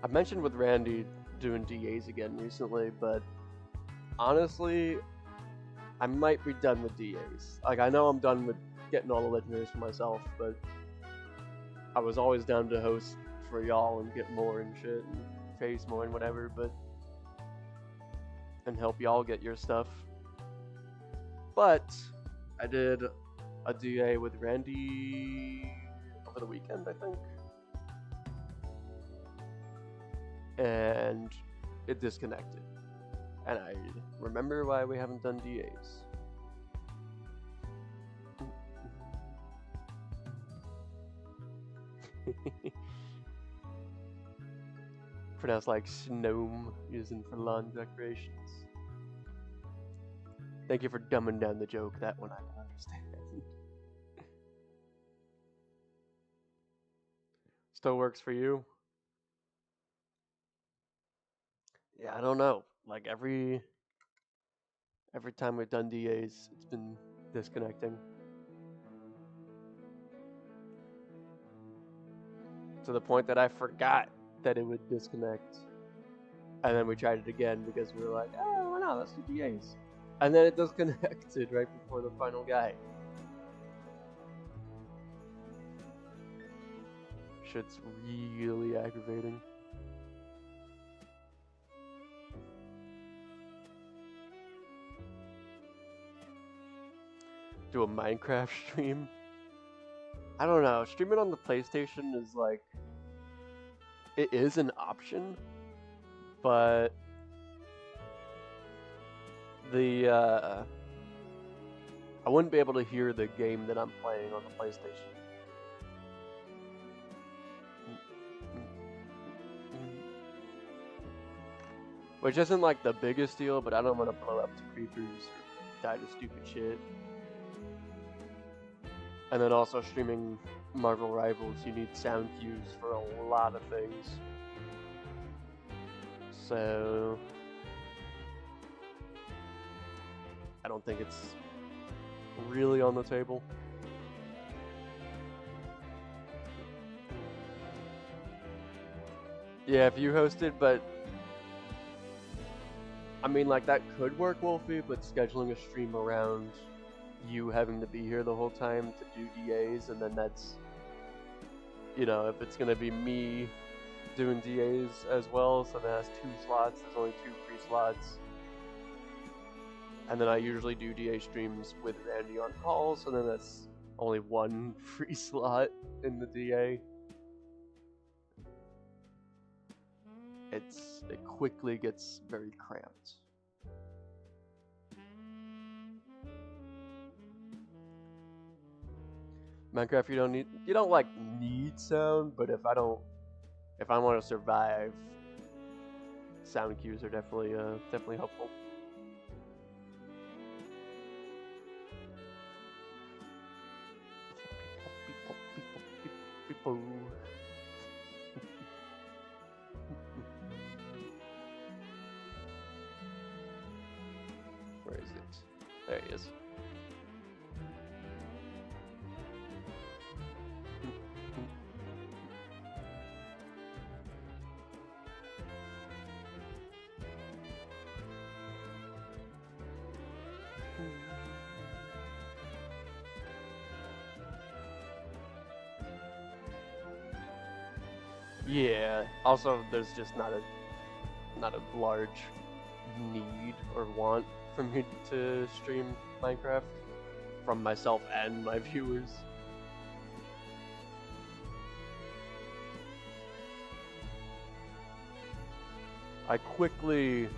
I mentioned with Randy doing DAs again recently, but honestly, I might be done with DAs. Like, I know I'm done with getting all the legendaries for myself, but I was always down to host for y'all and get more and shit and face more and whatever, and help y'all get your stuff. But I did a DA with Randy over the weekend, I think, and it disconnected. And I remember why we haven't done DAs. Pronounced like Snome, using for lawn decorations. Thank you for dumbing down the joke. That one I can understand. Still works for you? Yeah, I don't know. Like every time we've done DAs, it's been disconnecting. To the point that I forgot that it would disconnect. And then we tried it again because we were like, oh, why not? Let's do DAs. And then it disconnected right before the final guy. Shit's really aggravating. Do a Minecraft stream? I don't know. Streaming on the PlayStation is like, it is an option, but I wouldn't be able to hear the game that I'm playing on the PlayStation. Which isn't like the biggest deal, but I don't want to blow up to creepers or die to stupid shit. And then also streaming Marvel Rivals, you need sound cues for a lot of things. So I don't think it's really on the table. Yeah, if you hosted, but I mean, like, that could work, Wolfie, but scheduling a stream around you having to be here the whole time to do DAs, and then that's, you know, if it's gonna be me doing DAs as well, so that has 2 slots, there's only 2 free slots. And then I usually do DA streams with Randy on call, so then that's only 1 free slot in the DA. It quickly gets very cramped. Minecraft, you don't like need sound, but if I want to survive, sound cues are definitely helpful. Where is it? There he is. Yeah. Also, there's just not a large need or want for me to stream Minecraft from myself and my viewers. I quickly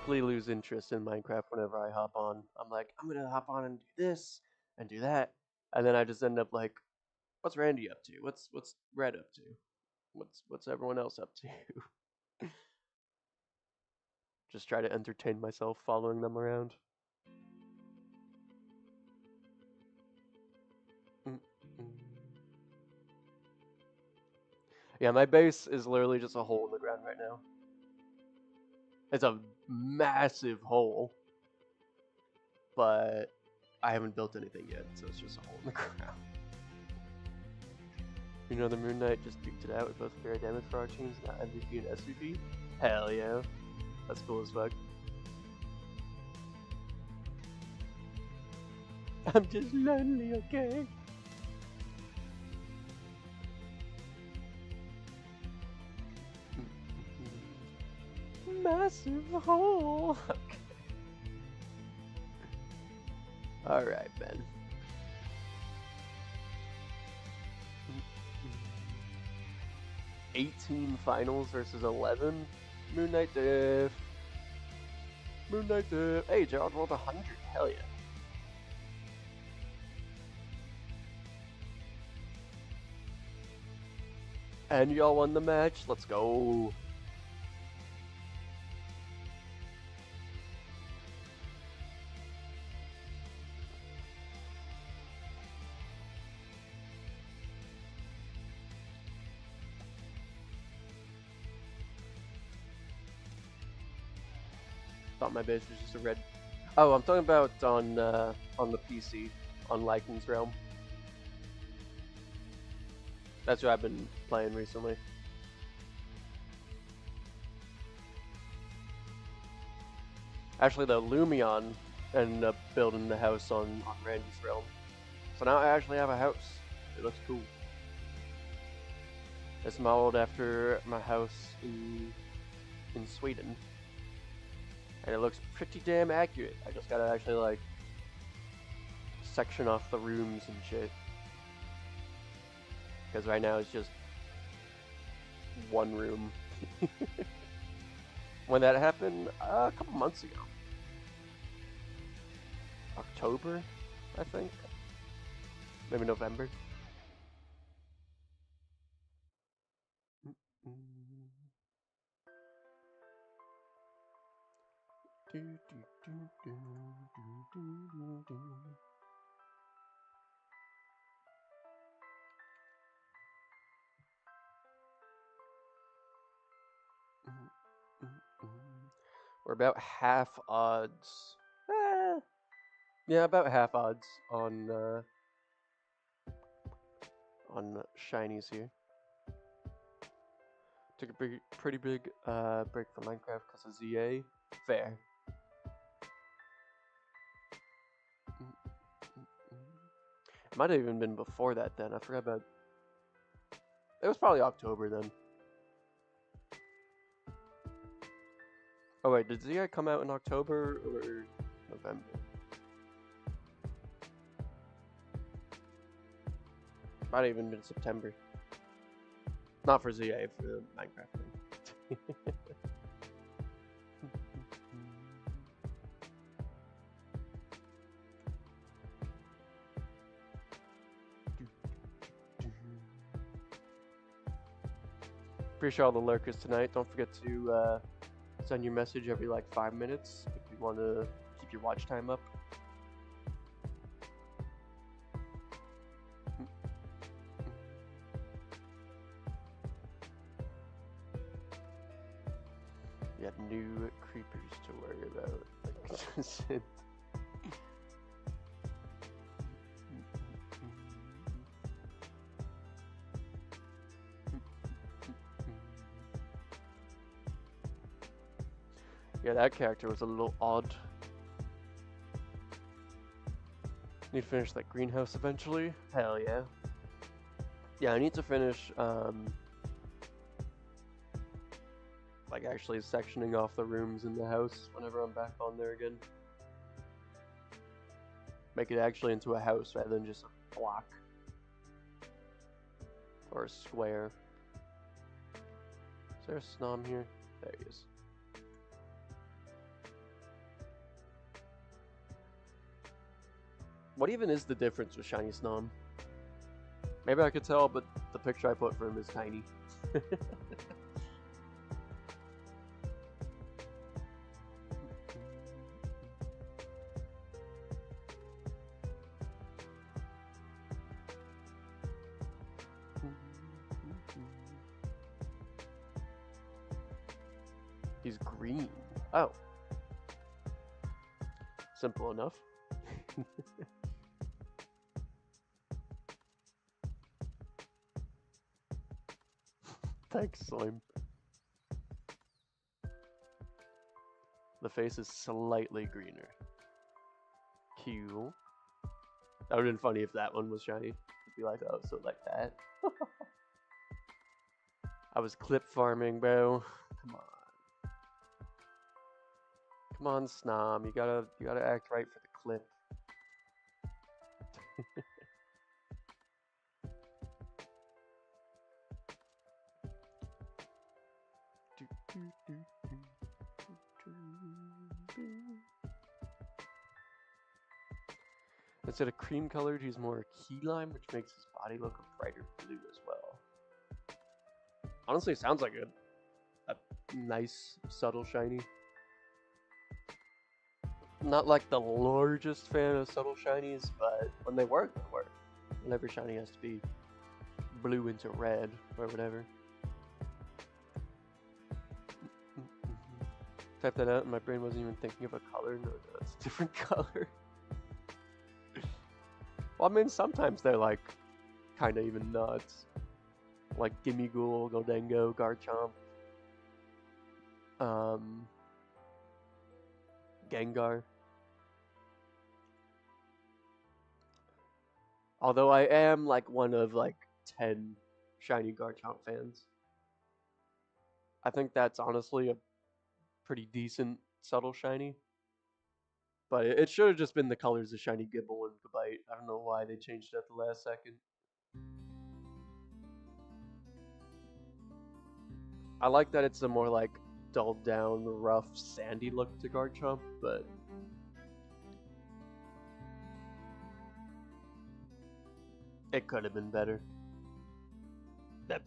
lose interest in Minecraft whenever I hop on. I'm like, I'm gonna hop on and do this and do that, and then I just end up like, what's Randy up to? What's Red up to? What's everyone else up to? Just try to entertain myself following them around. Yeah, my base is literally just a hole in the ground right now. It's a massive hole, but I haven't built anything yet, so it's just a hole in the ground. You know, the Moon Knight just duked it out with both fair damage for our teams, got MVP and SVP. Hell yeah. That's cool as fuck. I'm just lonely, okay? Massive hole. Okay. Alright, Ben. $18 finals versus 11. Moon Knight diff. Moon Knight diff. Hey, Gerald rolled 100. Hell yeah. And y'all won the match. Let's go. Thought my base was just a red. Oh, I'm talking about on the PC, on Lycan's Realm. That's what I've been playing recently. Actually, the Lumion ended up building the house on Randy's Realm. So now I actually have a house. It looks cool. It's modeled after my house in Sweden. And it looks pretty damn accurate. I just gotta actually, like, section off the rooms and shit. Because right now it's just one room. When that happened, a couple months ago. October, I think. Maybe November. We're about half odds. Yeah, about half odds on shinies here. Took a pretty big break from Minecraft because of ZA. Fair. It might have even been before that then. I forgot about. It was probably October then. Oh wait, did ZA come out in October or November? Might have even been September. Not for ZA, for the Minecraft thing. Appreciate all the lurkers tonight. Don't forget to send your message every like 5 minutes if you want to keep your watch time up. You got new creepers to worry about. Yeah, that character was a little odd. Need to finish that greenhouse eventually. Hell yeah. Yeah, I need to finish like actually sectioning off the rooms in the house whenever I'm back on there again. Make it actually into a house rather than just a block. Or a square. Is there a Snom here? There he is. What even is the difference with Shiny Snom? Maybe I could tell, but the picture I put for him is tiny. He's green. Oh. Simple enough. Thanks, Slime. The face is slightly greener. Cool. That would have been funny if that one was shiny. It'd be like, oh, so like that. I was clip farming, bro. Come on. Come on, Snom. You gotta act right for the clip. Instead of cream colored, he's more key lime, which makes his body look a brighter blue as well. Honestly, it sounds like a nice, subtle shiny. Not like the largest fan of subtle shinies, but when they work, they work. And every shiny has to be blue into red or whatever. Type that out and my brain wasn't even thinking of a color. No, it's a different color. Well, I mean, sometimes they're like kind of even nuts. Like Gimmighoul, Goldengo, Garchomp, Gengar. Although I am like one of like 10 shiny Garchomp fans. I think that's honestly a pretty decent subtle shiny. But it should have just been the colors of shiny Gible and Gabite. I don't know why they changed it at the last second. I like that it's a more like dulled down, rough, sandy look to Garchomp, but it could have been better. That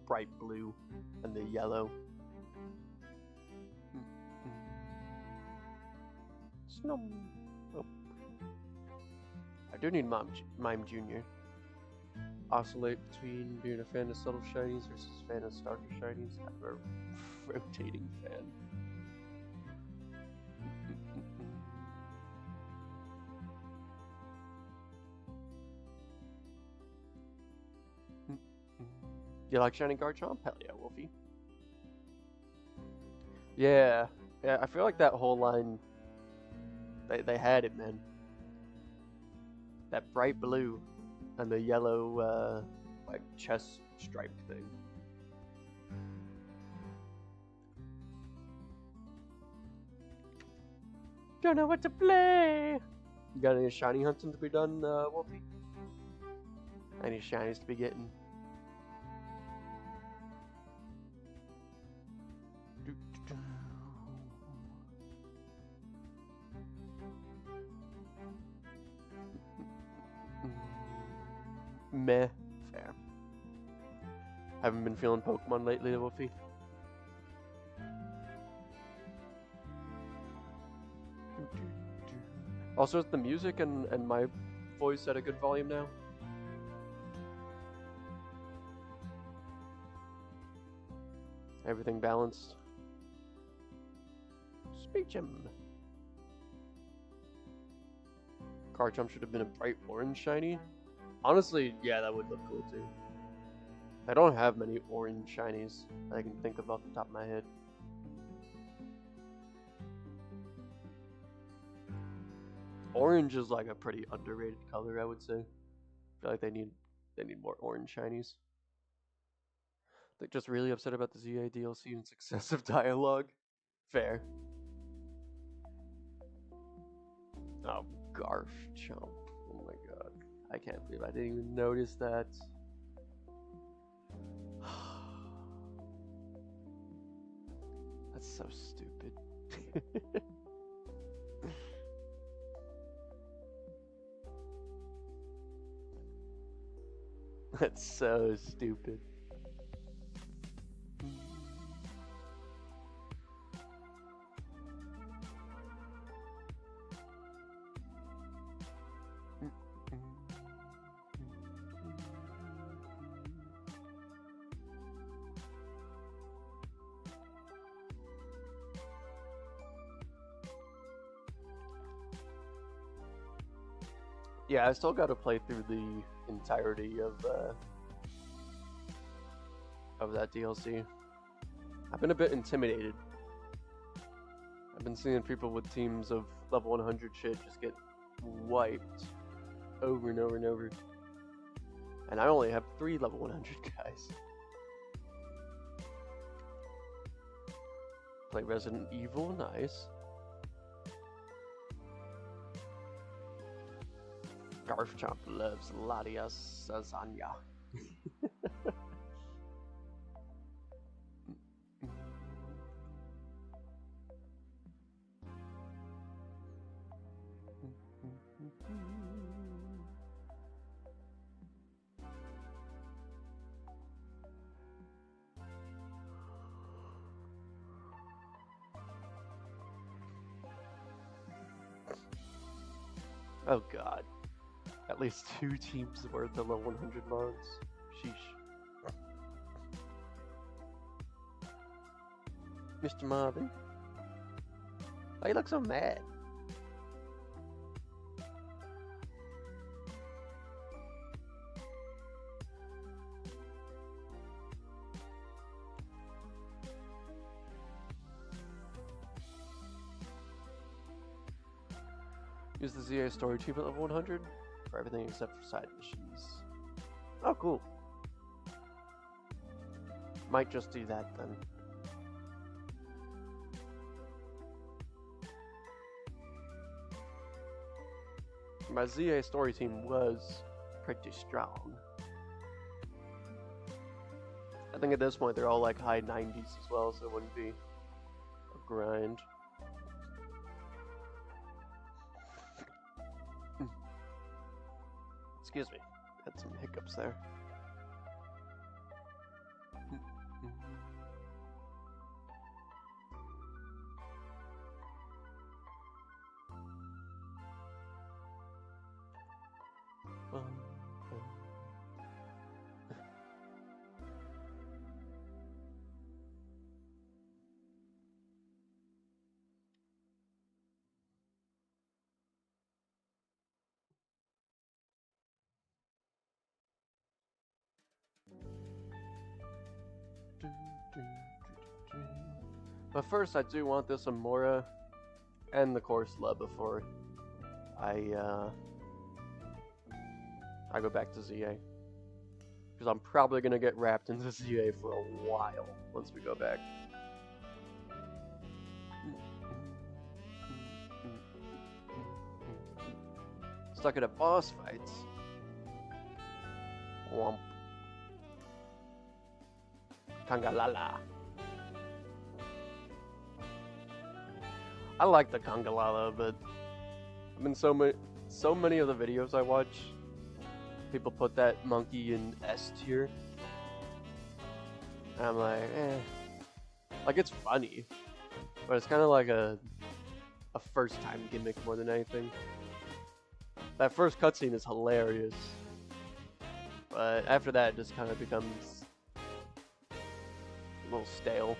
bright blue and the yellow. Snom. Oh. I do need Mime Jr. Oscillate between being a fan of subtle shinies versus a fan of starter shinies. I'm a rotating fan. You like shiny Garchomp? Hell yeah, Wolfie. Yeah, I feel like that whole line, they had it, man. That bright blue and the yellow, like, chest stripe thing. Don't know what to play! You got any shiny hunting to be done, Wolfie? Any shinies to be getting? Meh. Fair. Haven't been feeling Pokemon lately, Wolfie. Also, is the music and my voice at a good volume now? Everything balanced? Speech him. Garchomp should have been a bright orange shiny. Honestly, yeah, that would look cool too. I don't have many orange shinies that I can think of off the top of my head. Orange is like a pretty underrated color, I would say. I feel like they need more orange shinies. They're just really upset about the ZA DLC and successive dialogue. Fair. Oh, Garchomp. Oh my god. I can't believe I didn't even notice that. That's so stupid. That's so stupid. Yeah, I still got to play through the entirety of that DLC. I've been a bit intimidated. I've been seeing people with teams of level 100 shit just get wiped. over and over and over. And I only have 3 level 100 guys. Play Resident Evil, nice. Garfchomp loves Ladia Sazanya. Oh god. At least 2 teams worth of level 100 mods. Sheesh. Mr. Marvin? Why you look so mad? Use the ZA story tube at level 100 for everything except for side missions. Oh, cool. Might just do that then. My ZA story team was pretty strong. I think at this point they're all like high 90s as well, so it wouldn't be a grind. Excuse me, had some hiccups there. But first, I do want this Amaura and the core slub before I go back to ZA. Because I'm probably going to get wrapped into ZA for a while once we go back. Stuck at boss fights. Womp. Kangalala. I like the Kangalala, but I mean, so many of the videos I watch, people put that monkey in S tier. And I'm like, eh. Like, it's funny, but it's kind of like a first time gimmick more than anything. That first cutscene is hilarious, but after that, it just kind of becomes a little stale.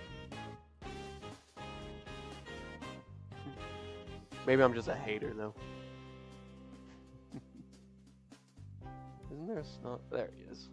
Maybe I'm just a hater, though. Isn't there a snot? There he is.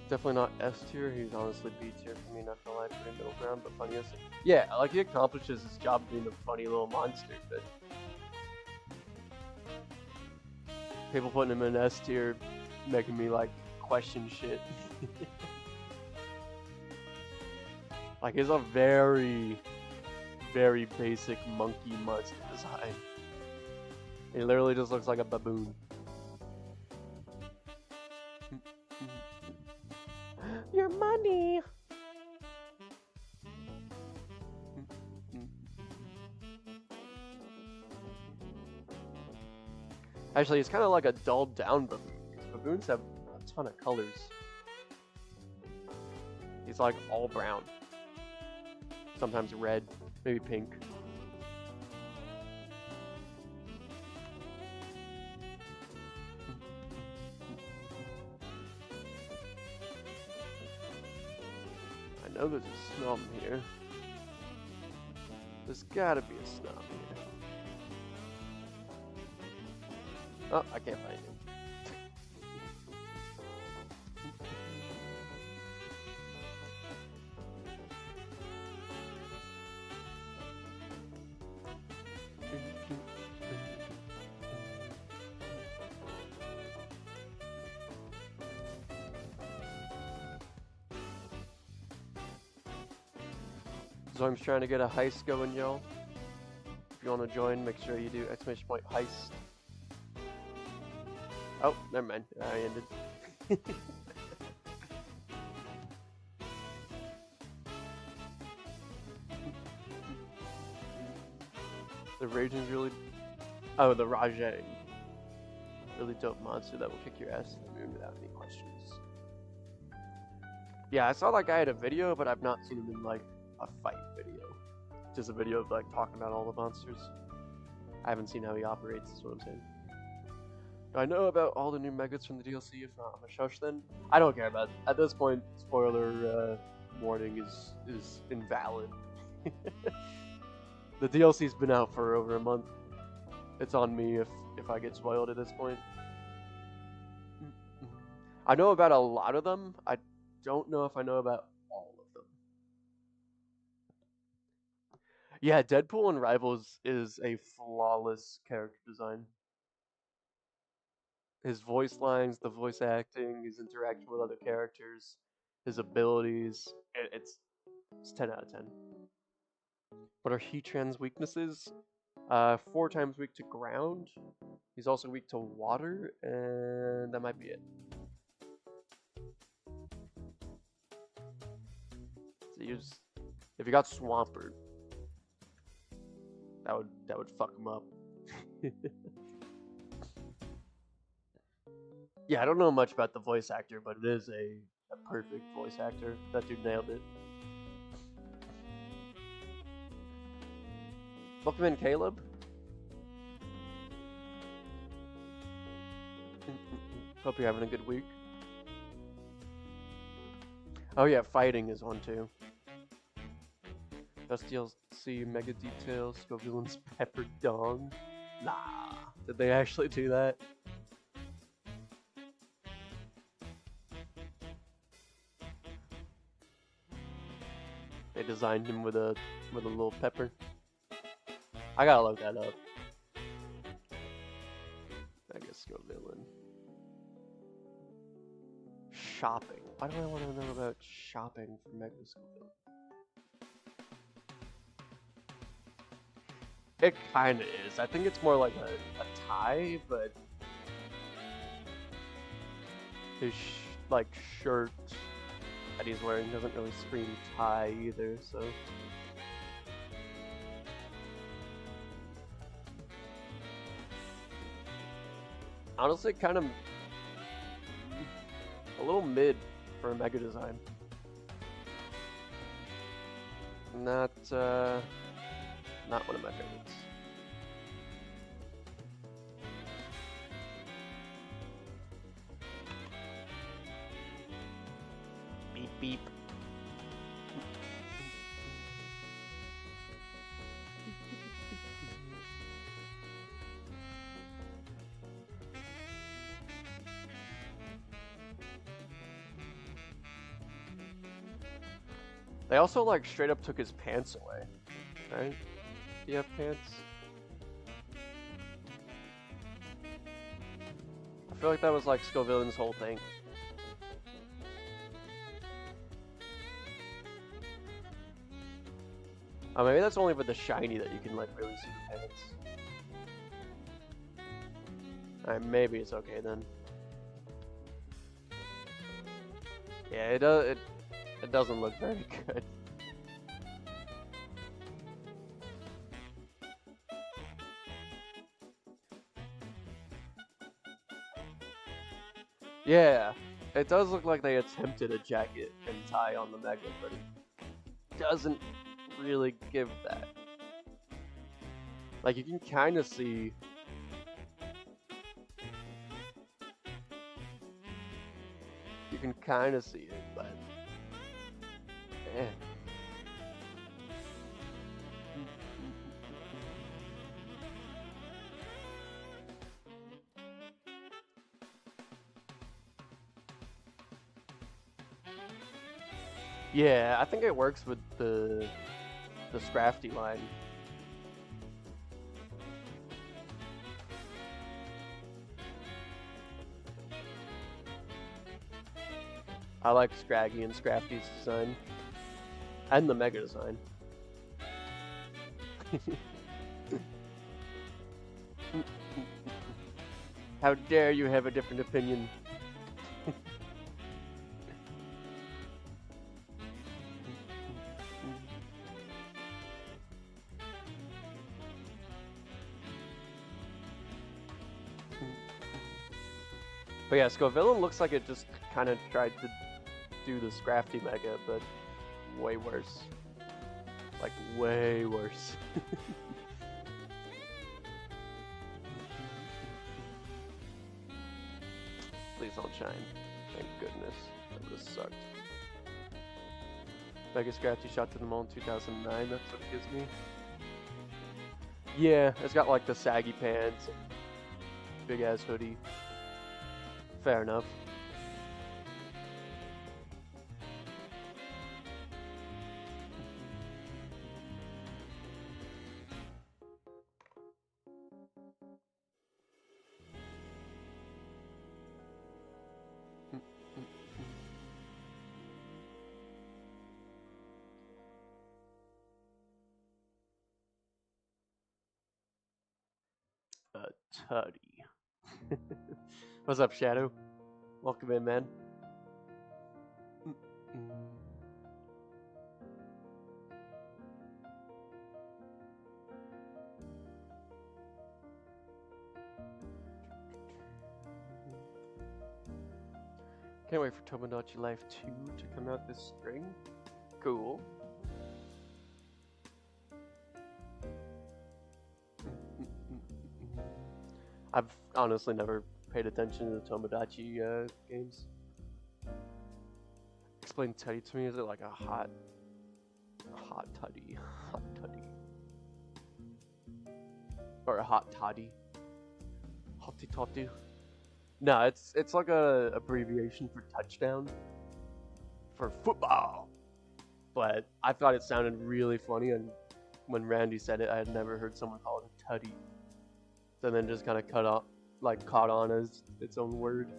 Definitely not S tier, he's honestly B tier for me, not gonna lie, pretty middle ground, but funniest. Yeah, like he accomplishes his job being a funny little monster, but people putting him in S tier making me like question shit. Like he's a very, very basic monkey monster design. He literally just looks like a baboon. Your money! Actually, it's kind of like a dulled down baboon. Baboons have a ton of colors. He's like all brown. Sometimes red, maybe pink. know there's a snom here. There's gotta be a snom here. Oh, I can't find him. So I'm trying to get a heist going, y'all. If you want to join, make sure you do !heist. Oh, never mind. I ended. The Raging's really... Oh, the Rajang. Really dope monster that will kick your ass in the moon without any questions. Yeah, I saw that guy in a video, but I've not seen him in, like, a fight video. Just a video of, like, talking about all the monsters. I haven't seen how he operates, is what I'm saying. Do I know about all the new megas from the DLC? If not, I'm a shush then. I don't care about it. At this point, spoiler warning is invalid. The DLC's been out for over a month. It's on me if I get spoiled at this point. I know about a lot of them. I don't know if I know about all of them. Yeah, Deadpool and Rivals is a flawless character design. His voice lines, the voice acting, his interaction with other characters, his abilities, it's 10 out of 10. What are Heatran's weaknesses? 4 times weak to ground. He's also weak to water, and that might be it. So if you got Swampert, that would fuck him up. Yeah, I don't know much about the voice actor, but it is a perfect voice actor. That dude nailed it. Pokemon Caleb? Hope you're having a good week. Oh yeah, fighting is one too. Best DLC mega details, Scovillain's Pepper Dong. Nah, did they actually do that? They designed him with a little pepper. I gotta look that up. I guess Scovillain. Shopping. Why do I want to know about shopping for Mega Scovillain? It kinda is. I think it's more like a tie, but his shirt that he's wearing doesn't really scream tie either, so. Honestly, kind of a little mid for a mega design. Not one of my favorites. Beep beep. They also like straight up took his pants away, right? Do you have pants? I feel like that was like Scovillain's whole thing. Oh, maybe that's only for the shiny that you can like really see the pants. Alright, maybe it's okay then. Yeah, it doesn't look very good. Yeah, it does look like they attempted a jacket and tie on the Mega, but it doesn't really give that. Like, you can kind of see... You can kind of see it, but... Eh. Yeah, I think it works with the Scrafty line. I like Scraggy and Scrafty's design. And the Mega design. How dare you have a different opinion? But yeah, Scovillain looks like it just kind of tried to do the Scrafty Mega, but way worse. Like, way worse. Please don't shine. Thank goodness. That would have sucked. Mega Scrafty shot to the mall in 2009, that's what it gives me. Yeah, it's got like the saggy pants, big ass hoodie. Fair enough. Tuddy. What's up, Shadow? Welcome in, man. Can't wait for Tomodachi Life 2 to come out this spring. Cool. I've honestly never paid attention to the Tomodachi games. Explain Tuddy to me. Is it like a hot Tuddy? Hot Tuddy. Or a hot toddy? Hotty totty? No, it's like a abbreviation for touchdown. For football. But I thought it sounded really funny, and when Randy said it, I had never heard someone call it a tuddy. So then just kind of caught on as its own word.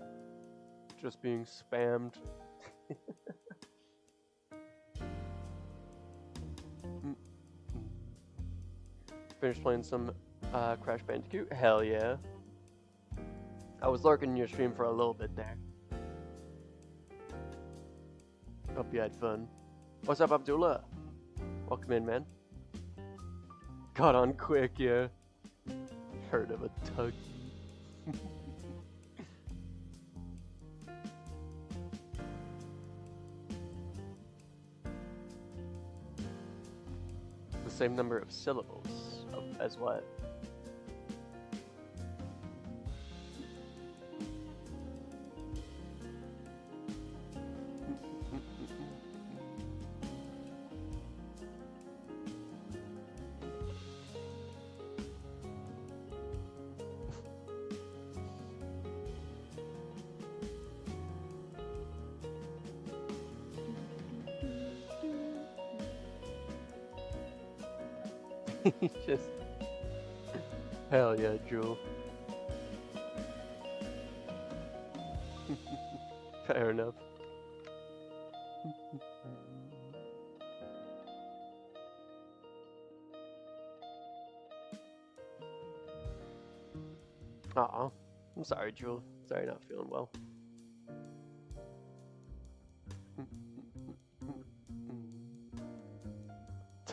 Just being spammed. Finished playing some Crash Bandicoot? Hell yeah. I was lurking in your stream for a little bit there. Hope you had fun. What's up, Abdullah? Welcome in, man. Got on quick, yeah. Heard of a tug. The same number of syllables as what? Just hell yeah, Jewel. Fair enough. Aw, I'm sorry, Jewel. Sorry, not feeling well.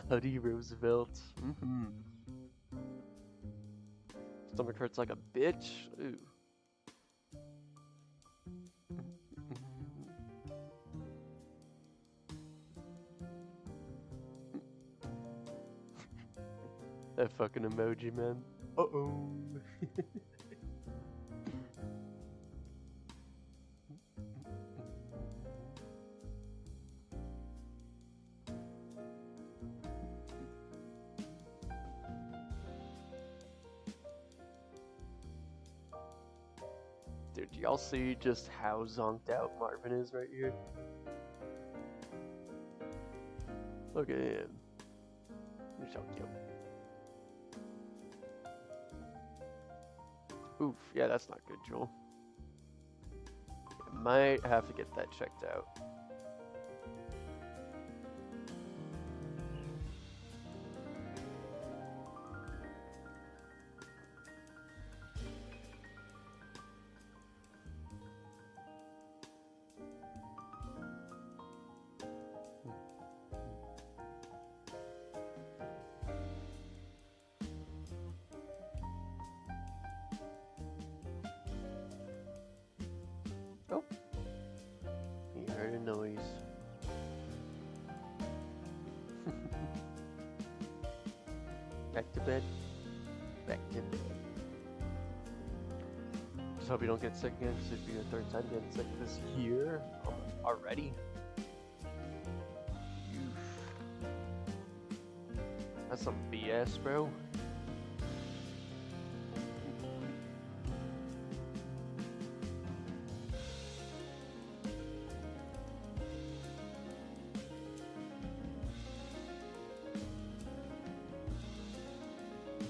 Teddy Roosevelt. Stomach hurts like a bitch. Ooh. That fucking emoji, man. Uh-oh. Dude, do y'all see just how zonked out Marvin is right here? Look at him. He's so cute. Oof, yeah, that's not good, Joel. I might have to get that checked out. Oh, he heard a noise. Back to bed. Back to bed. Just hope you don't get sick again, because it'd be your third time getting sick this year already. Oof. That's some BS, bro.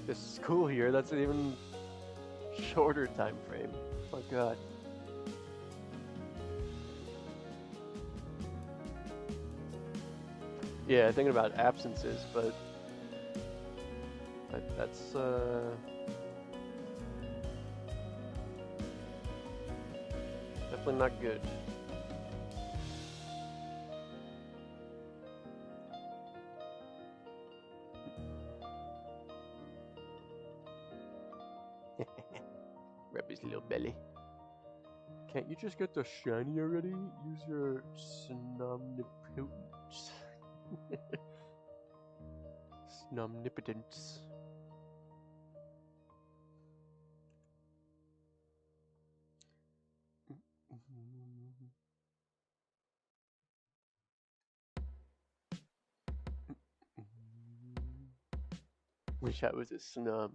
This school year, that's an even shorter time frame. Oh my god. Yeah, thinking about absences, but that's definitely not good. Rub his little belly. Can't you just get the shiny already? Use your Somnipotence. Somnipotence. Wish I was a snum.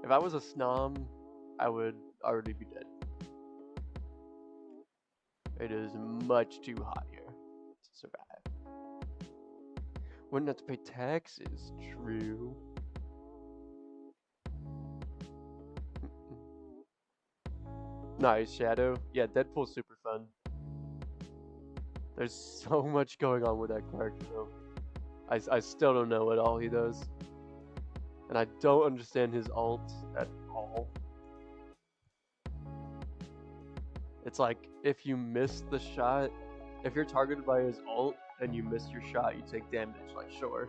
If I was a snum, I would already be dead. It is much too hot here to survive. Wouldn't have to pay taxes, true. Nice, Shadow. Yeah, Deadpool's super fun. There's so much going on with that character, though. I still don't know what all he does. And I don't understand his ult at all. It's like, if you miss the shot, if you're targeted by his ult and you miss your shot, you take damage, like, sure.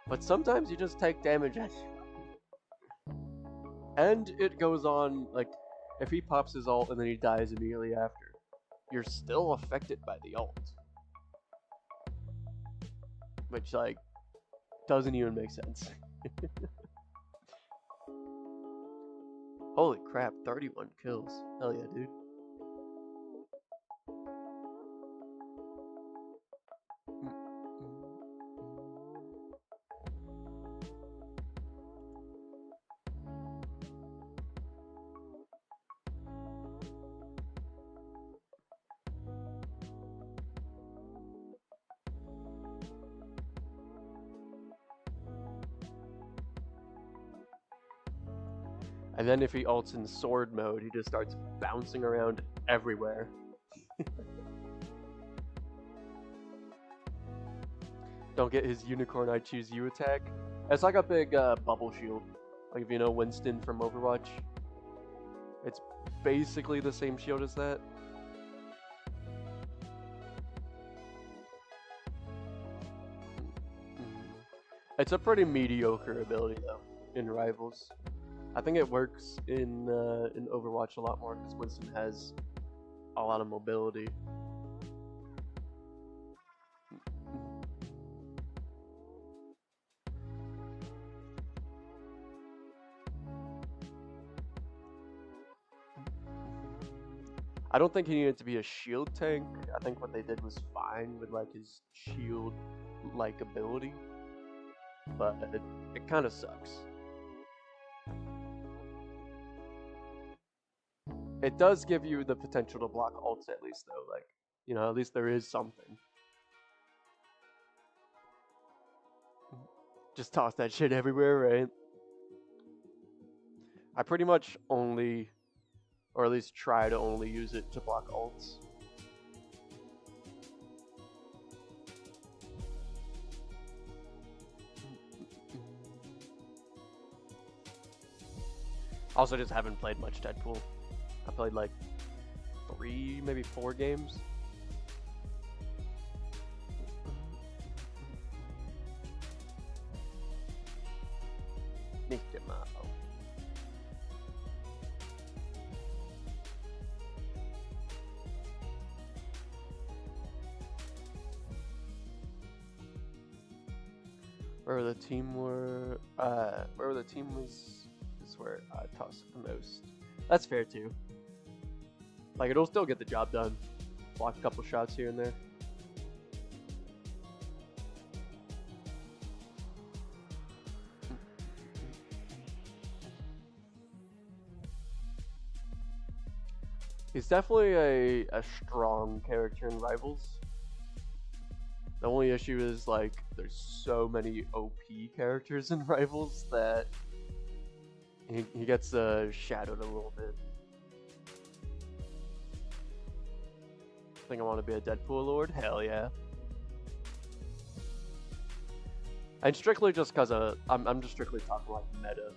But sometimes you just take damage. And it goes on, like, if he pops his ult and then he dies immediately after, you're still affected by the ult. Which, like, doesn't even make sense. Holy crap, 31 kills. Hell yeah, dude. And then if he ults in sword mode, he just starts bouncing around everywhere. Don't get his unicorn I choose you attack. It's like a big bubble shield. Like if you know Winston from Overwatch. It's basically the same shield as that. It's a pretty mediocre ability though in Rivals. I think it works in Overwatch a lot more because Winston has a lot of mobility. I don't think he needed to be a shield tank. I think what they did was fine with like his shield-like ability, but it kind of sucks. It does give you the potential to block ults at least, though. Like, you know, at least there is something. Just toss that shit everywhere, right? I pretty much only, or at least try to only use it to block ults. Also, just haven't played much Deadpool. I played like 3, maybe 4 games. Where the team were, where the team was, is where I tossed it the most. That's fair too. Like, it'll still get the job done. Block a couple shots here and there. He's definitely a strong character in Rivals. The only issue is, like, there's so many OP characters in Rivals that he gets shadowed a little bit. Think I want to be a Deadpool Lord? Hell yeah. And strictly just because I'm just strictly talking like meta.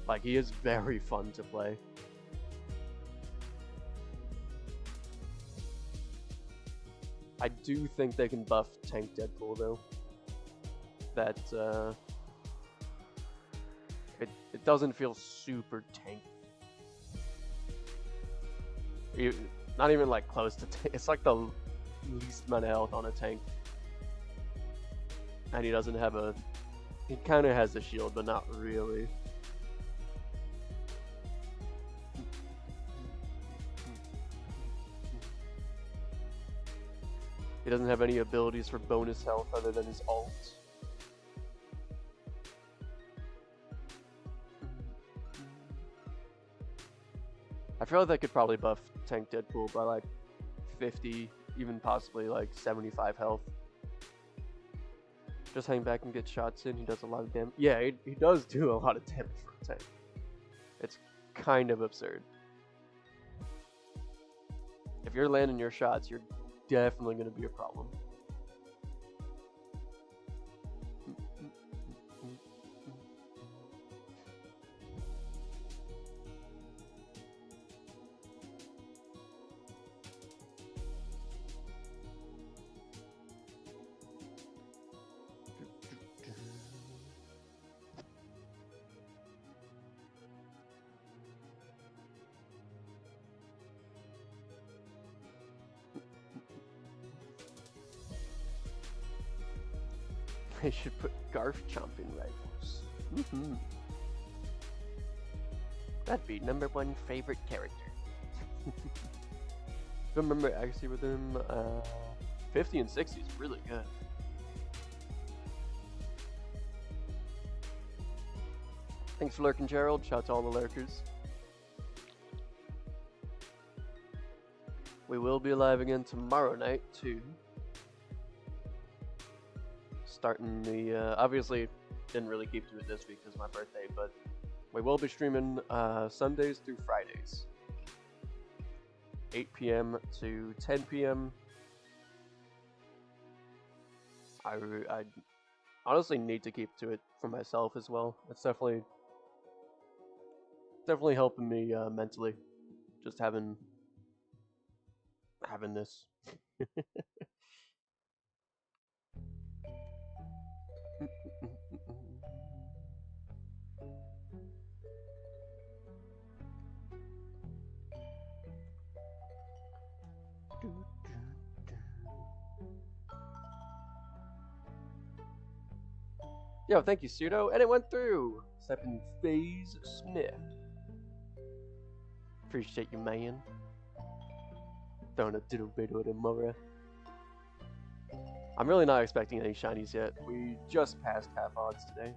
Like, he is very fun to play. I do think they can buff tank Deadpool though. That it doesn't feel super tank. Not even like close to tank. It's like the least amount of health on a tank. And he doesn't have a... He kind of has a shield, but not really. He doesn't have any abilities for bonus health other than his ult. I feel like they could probably buff tank Deadpool by like 50, even possibly like 75 health. Just hang back and get shots in. He does a lot of damage. Yeah, he does do a lot of damage for a tank. It's kind of absurd. If you're landing your shots, you're definitely going to be a problem. They should put Garf chomping rivals. That'd be #1 favorite character. Remember actually with him, 50 and 60 is really good. Thanks for lurking, Gerald. Shout out to all the lurkers. We will be live again tomorrow night too. Starting the obviously didn't really keep to it this week because my birthday, but we will be streaming Sundays through Fridays, 8 p.m. to 10 p.m. I honestly need to keep to it for myself as well. It's definitely helping me mentally, just having this. Yo, thank you, Pseudo, and it went through. Stepping Phase Smith. Appreciate you, man. Throwing a little bit of Amaura. I'm really not expecting any shinies yet. We just passed half odds today.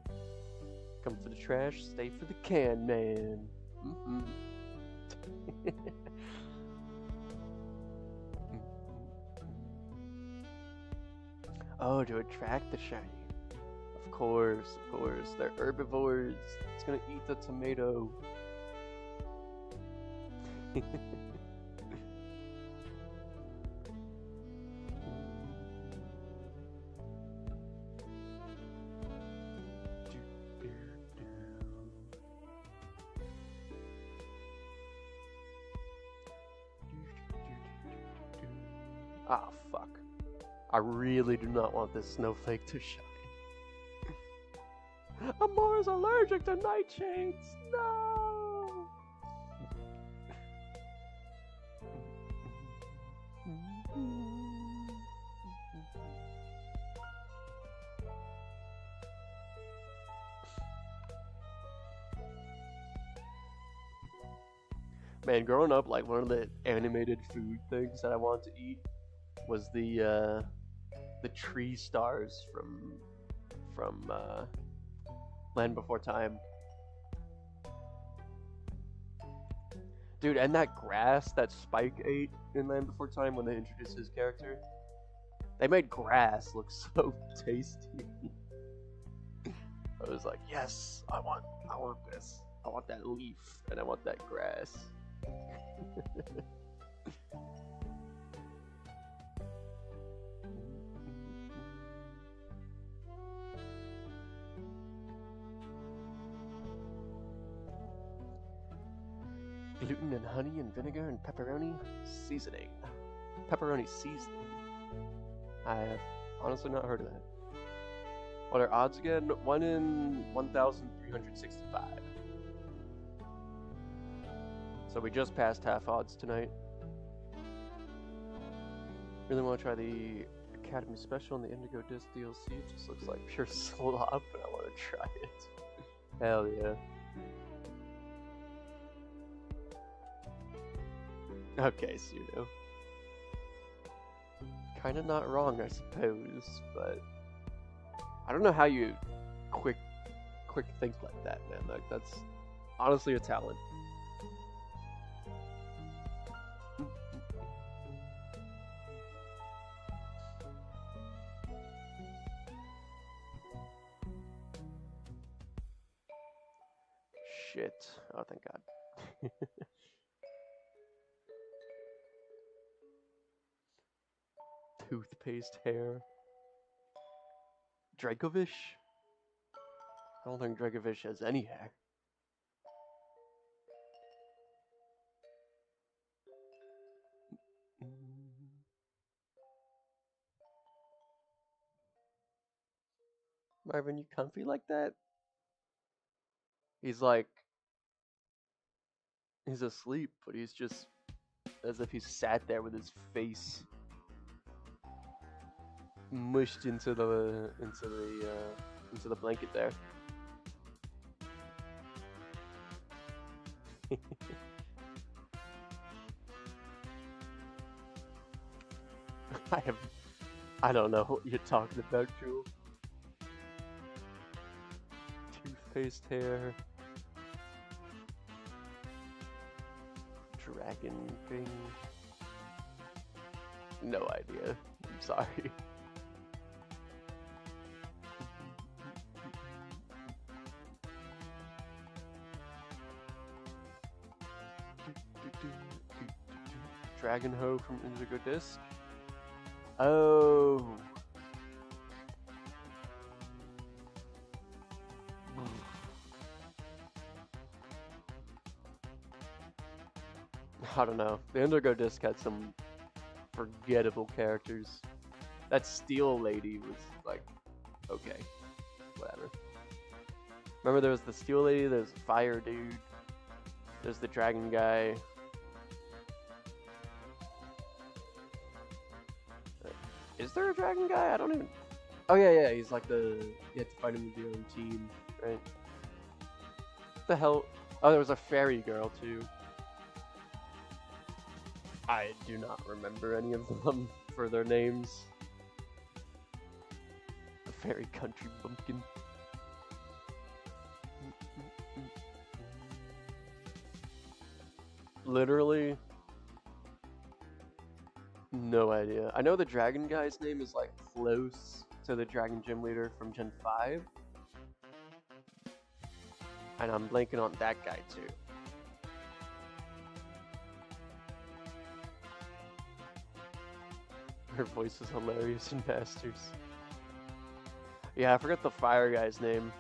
Come for the trash, stay for the can, man. Oh, to attract the shiny. Of course. They're herbivores. It's gonna eat the tomato. Ah, fuck. I really do not want this snowflake to shine. Amaura's allergic to nightshades! No! Man, growing up, like, one of the animated food things that I wanted to eat was the tree stars from Land Before Time. Dude, and that grass that Spike ate in Land Before Time when they introduced his character. They made grass look so tasty. I was like, yes, I want this. I want that leaf, and I want that grass. Gluten and honey and vinegar and pepperoni seasoning. Pepperoni seasoning. I have honestly not heard of that. What are odds again? 1 in 1,365. So we just passed half odds tonight. Really want to try the Academy Special and the Indigo Disc DLC. It just looks like pure slop, and I want to try it. Hell yeah. Okay, Pseudo. Kinda not wrong, I suppose, but I don't know how you quick think like that, man. Like, that's honestly a talent. Shit. Oh, thank God. Toothpaste hair. Dracovish? I don't think Dracovish has any hair. Marvin, you comfy like that? He's like... He's asleep, but he's just... as if he sat there with his face mushed into the blanket there. I don't know what you're talking about, Jewel. Toothpaste hair. Dragon thing. No idea. I'm sorry. Dragon Ho from Indigo Disc. Oh. I don't know. The Indigo Disc had some forgettable characters. That Steel Lady was like, okay, whatever. Remember there was the Steel Lady, there's the Fire Dude, there's the Dragon Guy. Is there a Dragon Guy? I don't even... Oh yeah, he's like the... You have to fight him with your own team, right? What the hell? Oh, there was a Fairy Girl too. I do not remember any of them for their names. The Fairy Country Bumpkin. Literally, no idea. I know the dragon guy's name is like close to the dragon gym leader from Gen 5. And I'm blanking on that guy too. Her voice is hilarious in Masters. Yeah, I forgot the fire guy's name.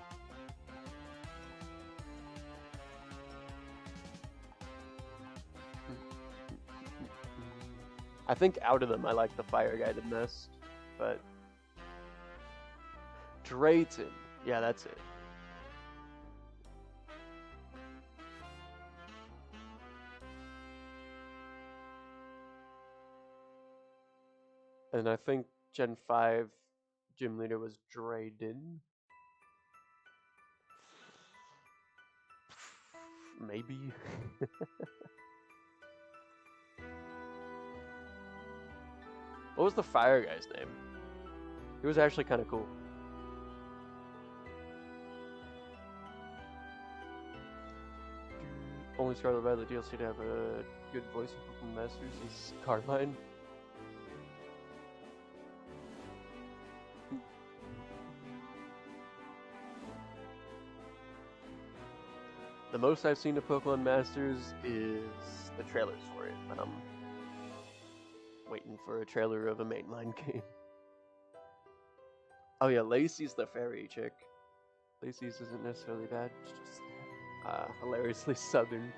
I think out of them, I like the fire guy the best, but Drayton, yeah, that's it. And I think Gen 5 gym leader was Drayden. Maybe. What was the fire guy's name? He was actually kind of cool. Only Scarlet Violet DLC to have a good voice in Pokemon Masters is Carmine. The most I've seen of Pokemon Masters is the trailers for it, and I'm waiting for a trailer of a mainline game. Oh yeah, Lacey's the fairy chick. Lacey's isn't necessarily bad, it's just hilariously southern.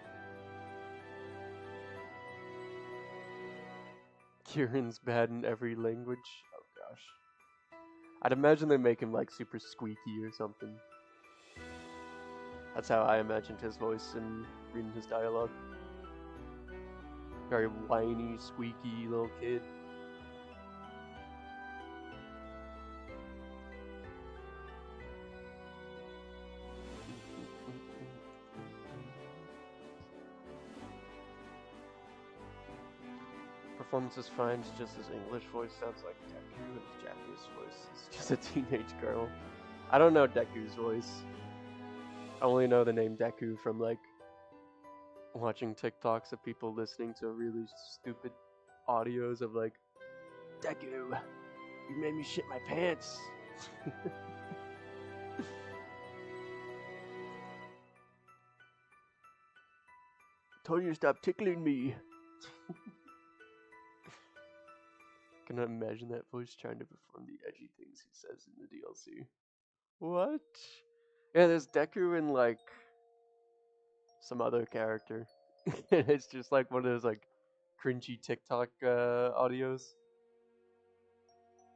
Kieran's bad in every language. Oh gosh. I'd imagine they make him like super squeaky or something. That's how I imagined his voice in reading his dialogue. Very whiny, squeaky little kid. Performance is fine, it's just his English voice sounds like Deku, and his Japanese voice is just a teenage girl. I don't know Deku's voice. I only know the name Deku from like watching TikToks of people listening to really stupid audios of like, Deku, you made me shit my pants. Told you to stop tickling me. Can I imagine that voice trying to perform the edgy things he says in the DLC? What? Yeah, there's Deku and like some other character. It's just like one of those like cringy TikTok audios.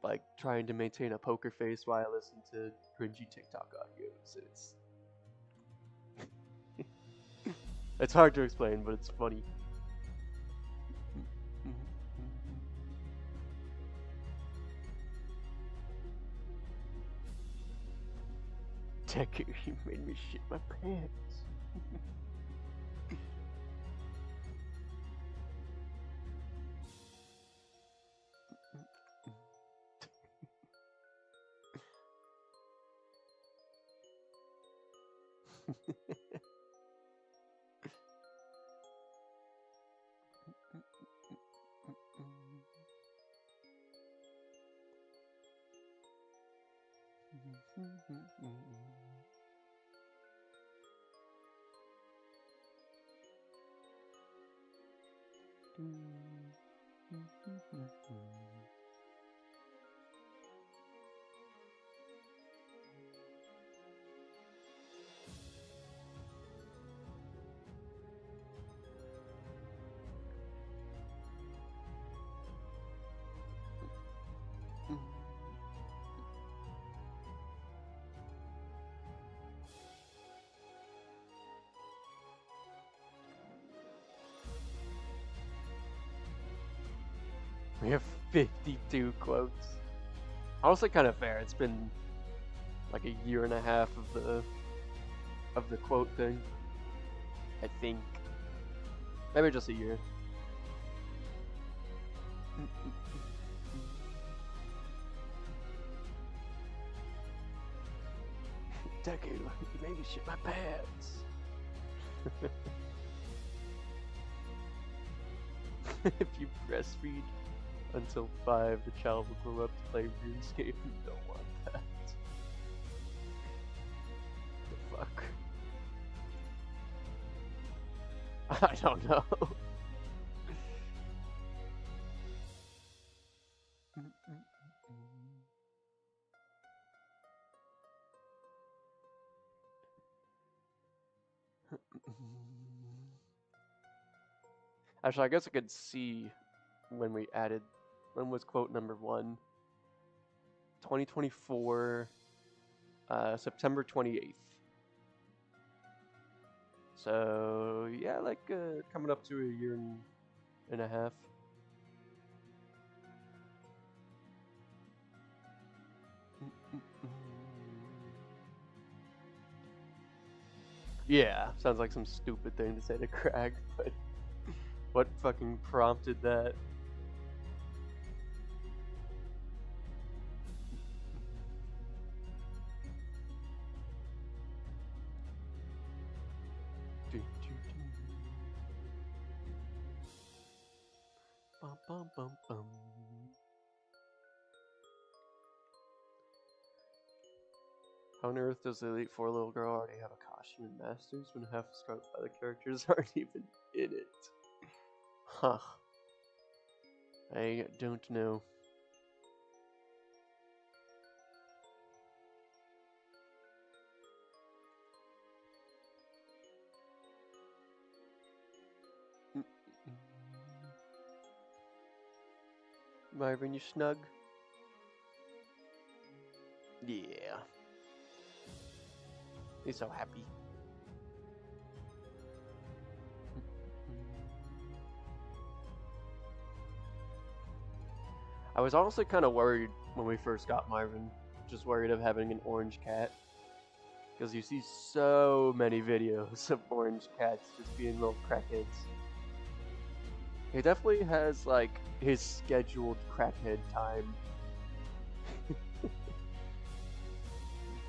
Like trying to maintain a poker face while I listen to cringy TikTok audios. It's hard to explain, but it's funny. Deku, you made me shit my pants. We have 52 quotes. Honestly, kind of fair. It's been like a year and a half of the quote thing. I think maybe just a year. Deku, you made me shit my pants. If you breastfeed until 5, the child will grow up to play RuneScape. You don't want that. The fuck? I don't know. Actually, I guess I could see when we added. When was quote number 1? 2024, September 28th. So yeah, like coming up to a year and a half. Yeah, sounds like some stupid thing to say to Crag, but what fucking prompted that? Bum, bum, bum, bum. How on earth does the Elite Four little girl already have a costume in Masters when half the other characters aren't even in it? Huh. I don't know. Marvin, you snug? Yeah. He's so happy. I was honestly kind of worried when we first got Marvin. Just worried of having an orange cat. Because you see so many videos of orange cats just being little crackheads. He definitely has, like, his scheduled crackhead time.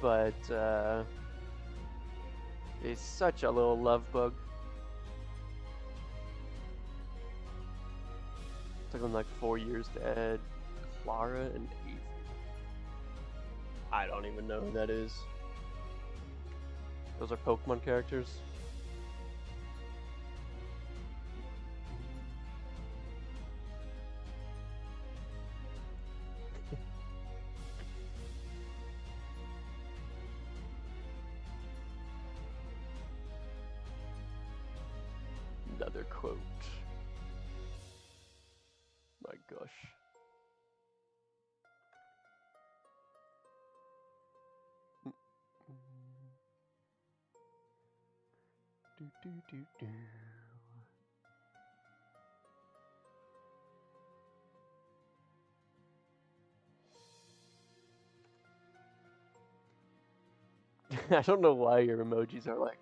But, he's such a little love bug. Took him like 4 years to add Clara and Avery. I don't even know who that is. Those are Pokemon characters. Another quote. My gosh. Do. I don't know why your emojis are like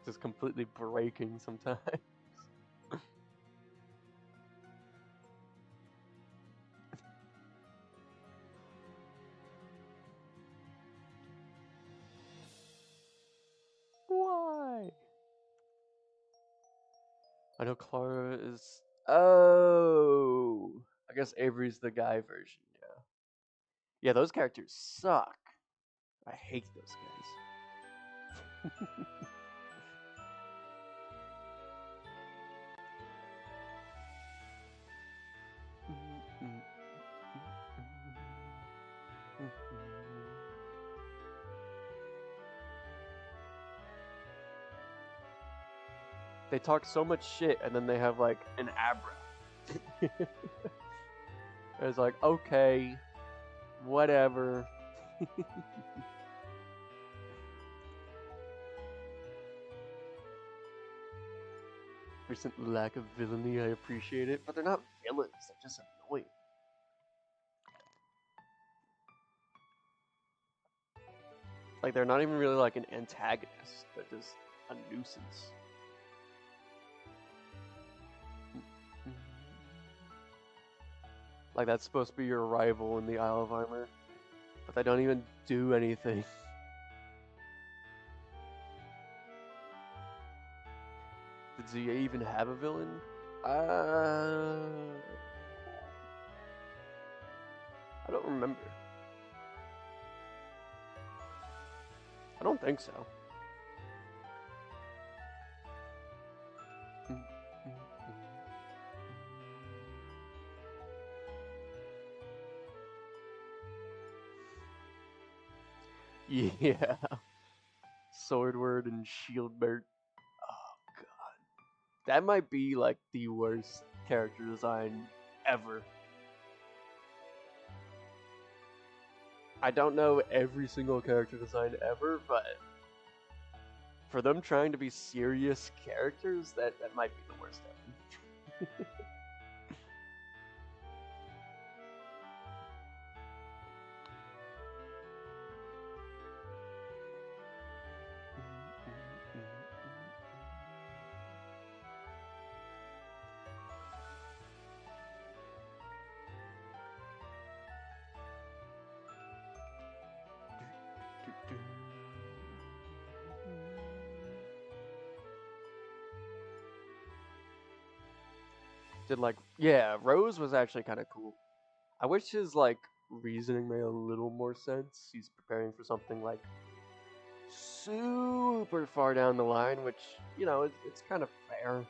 just completely breaking sometimes. Why? I know Clara is. Oh, I guess Avery's the guy version. Yeah. Yeah, those characters suck. I hate those guys. They talk so much shit and then they have like an Abra. It's like, okay, whatever. Recent lack of villainy, I appreciate it, but they're not villains, they're just annoying. Like, they're not even really like an antagonist, they're just a nuisance. Like, that's supposed to be your rival in the Isle of Armor, but they don't even do anything. Did Zia even have a villain? I don't remember. I don't think so. Yeah. Swordward and Shieldbert. Oh god. That might be like the worst character design ever. I don't know every single character design ever, but for them trying to be serious characters, that might be the worst ever. Did like, yeah, Rose was actually kind of cool. I wish his like reasoning made a little more sense. He's preparing for something like super far down the line, which, you know, it's kind of fair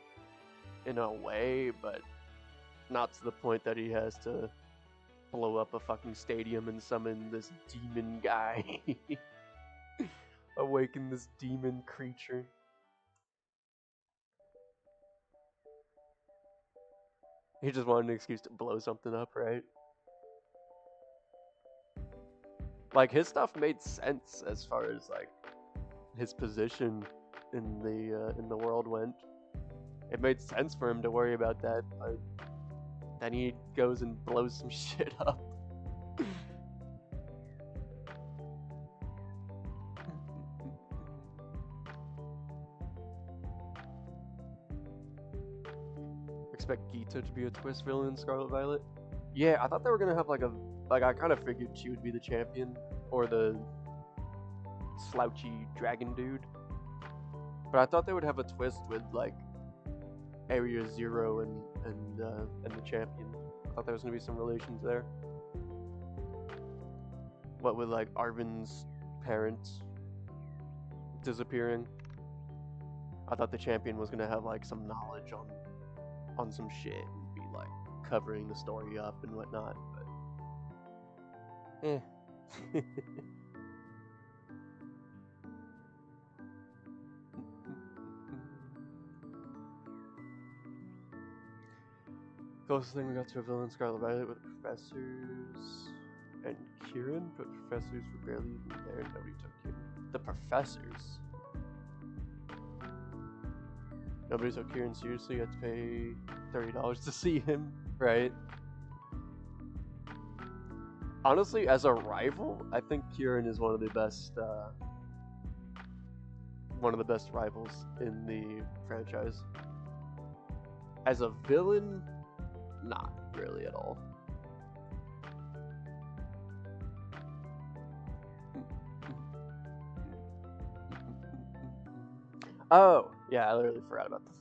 in a way, but not to the point that he has to blow up a fucking stadium and summon this demon guy. Awaken this demon creature. He just wanted an excuse to blow something up, right? Like, his stuff made sense as far as like his position in the world went. It made sense for him to worry about that, but then he goes and blows some shit up. Expect Gita to be a twist villain in Scarlet Violet? Yeah, I thought they were gonna have like I kind of figured she would be the champion or the slouchy dragon dude, but I thought they would have a twist with like Area Zero and the champion. I thought there was gonna be some relations there. What with like Arvin's parents disappearing? I thought the champion was gonna have like some knowledge on some shit and be like covering the story up and whatnot, but Closest thing we got to a villain, Scarlet Violet, with professors and Kieran, but professors were barely even there and nobody took Kieran. The professors? Nobody took Kieran seriously. You had to pay $30 to see him, right? Honestly, as a rival, I think Kieran is one of the best rivals in the franchise. As a villain, not really at all. Oh, yeah, I literally forgot about them.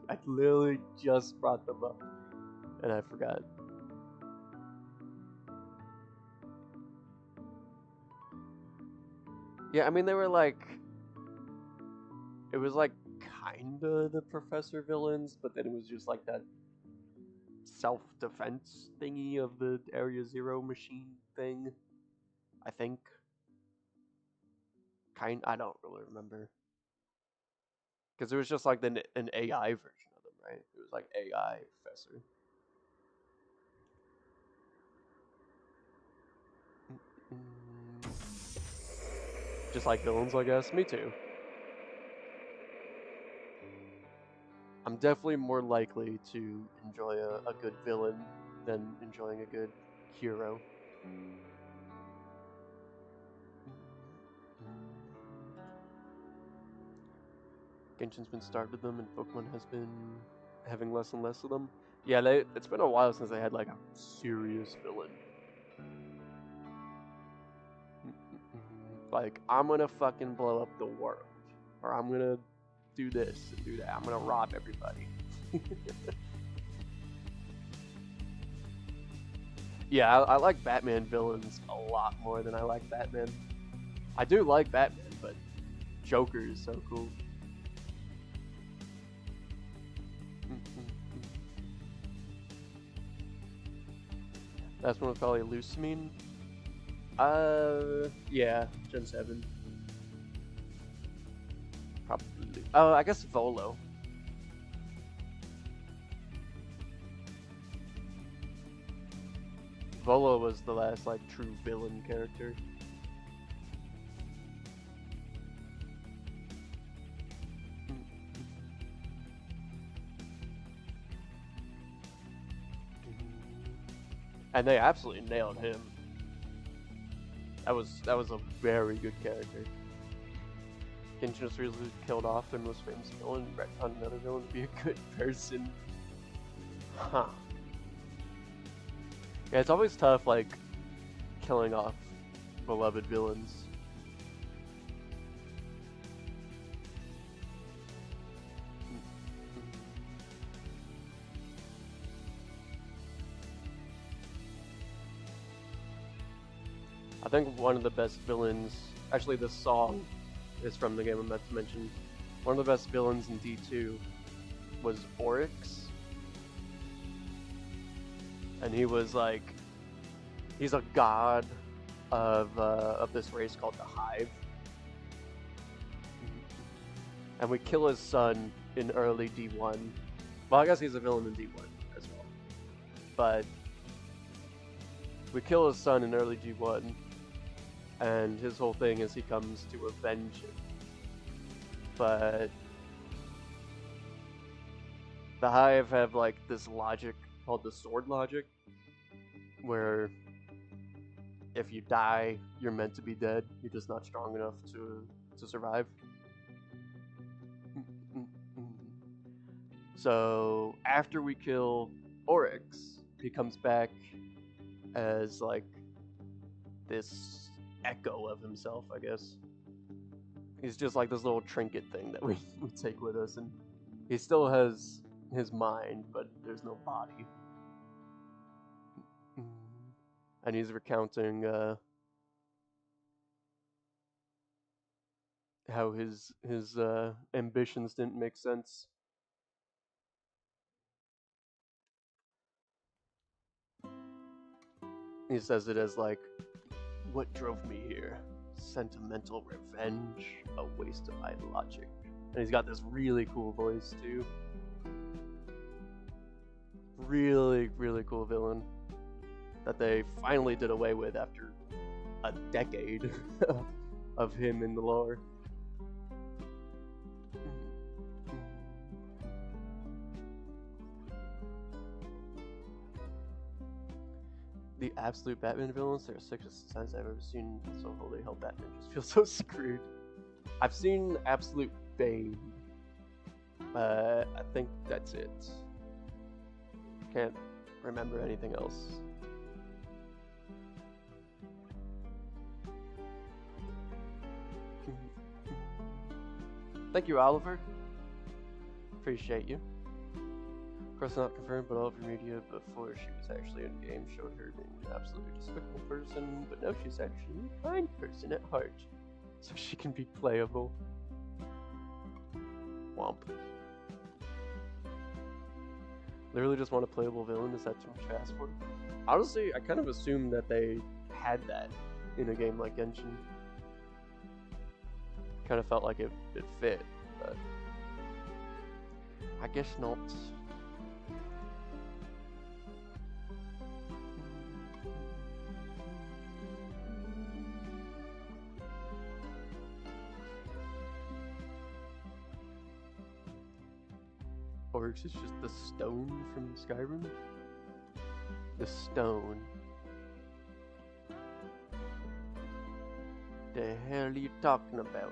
I literally just brought them up, and I forgot. Yeah, I mean, they were like... It was like kinda the professor villains, but then it was just like that self-defense thingy of the Area Zero machine thing, I think. I don't really remember. Because it was just like an AI version of them, right? It was like AI professor. Just like villains, I guess. Me too. I'm definitely more likely to enjoy a good villain than enjoying a good hero. Genshin's been starved of them, and Pokemon has been having less and less of them. Yeah, it's been a while since they had like a serious villain. Like, I'm gonna fucking blow up the world, or I'm gonna do this and do that. I'm gonna rob everybody. Yeah, I like Batman villains a lot more than I like Batman. I do like Batman, but Joker is so cool. That's one with probably Lusamine. Yeah, Gen 7. Probably. Oh, I guess Volo. Volo was the last, like, true villain character. And they absolutely nailed him. That was a very good character. Genshin just really killed off their most famous villain, retconned another villain to be a good person. Huh. Yeah, it's always tough, like, killing off beloved villains. I think one of the best villains, actually this song is from the game I'm about to mention. One of the best villains in D2 was Oryx. And he was like, he's a god of this race called the Hive. And we kill his son in early D1. Well, I guess he's a villain in D1 as well. But we kill his son in early D1. And his whole thing is he comes to avenge him. But the Hive have like this logic called the sword logic, where if you die, you're meant to be dead. You're just not strong enough to survive. So after we kill Oryx, he comes back as like this echo of himself, I guess. He's just like this little trinket thing that we take with us, and he still has his mind, but there's no body. And he's recounting how his ambitions didn't make sense. He says it as like, what drove me here? Sentimental revenge, a waste of my logic. And he's got this really cool voice too. Really, really cool villain that they finally did away with after a decade of him in the lore. The absolute Batman villains, there are 6 times I've ever seen, so holy hell, Batman just feels so screwed. I've seen absolute Bane. I think that's it. Can't remember anything else. Thank you, Oliver. Appreciate you. Of course, not confirmed, but all of her media before she was actually in game showed her being an absolutely despicable person, but now she's actually a kind person at heart, so she can be playable. Womp. Literally just want a playable villain? Is that too much to ask for? Honestly, I kind of assumed that they had that in a game like Genshin. Kind of felt like it fit, but I guess not. Oryx is just the stone from Skyrim? The stone. The hell are you talking about?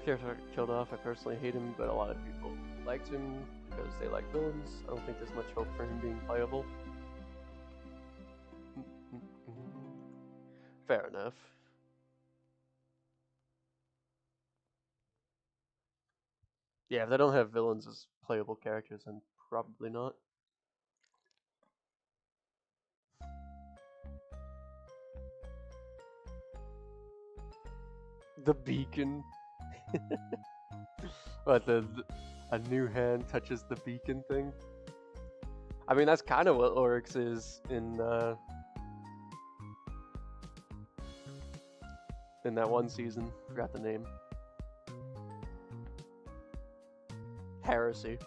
Character killed off, I personally hate him, but a lot of people liked him because they like villains. I don't think there's much hope for him being playable. Fair enough. Yeah, if they don't have villains as playable characters, then probably not. The beacon. What, a new hand touches the beacon thing? I mean, that's kind of what Oryx is in that one season. Forgot the name. Heresy.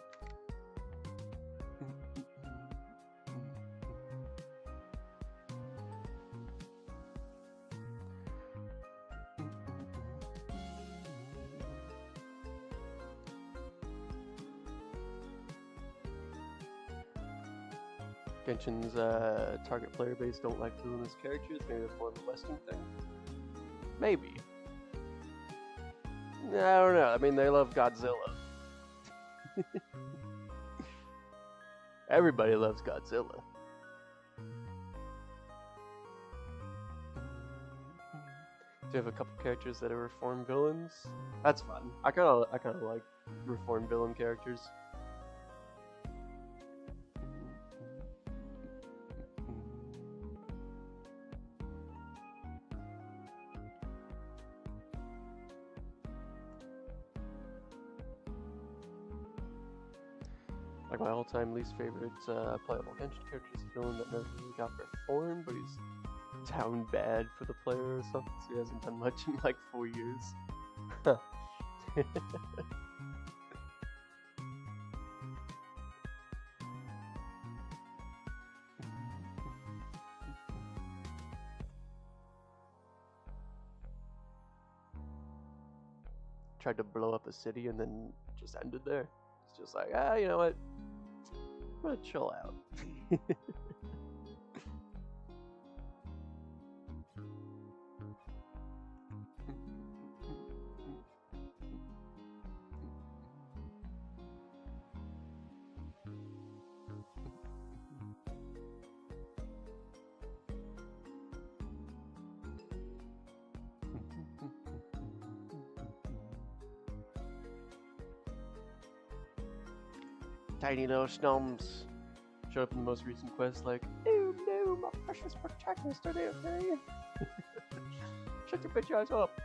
Genshin's target player base don't like villainous characters. Maybe that's more of a Western thing. Maybe. I don't know. I mean, they love Godzilla. Everybody loves Godzilla. Do you have a couple characters that are reformed villains? That's fun. I kind of like reformed villain characters. Like my all-time least favorite playable Genshin character is a villain that never really got reformed, but he's down bad for the player or something, so he hasn't done much in like 4 years. Tried to blow up a city and then just ended there. It's just like, you know what? I'm gonna chill out. Tiny little snoms showed up in the most recent quest like, oh no, my precious protagonist today, okay? Shut your bitch ass up.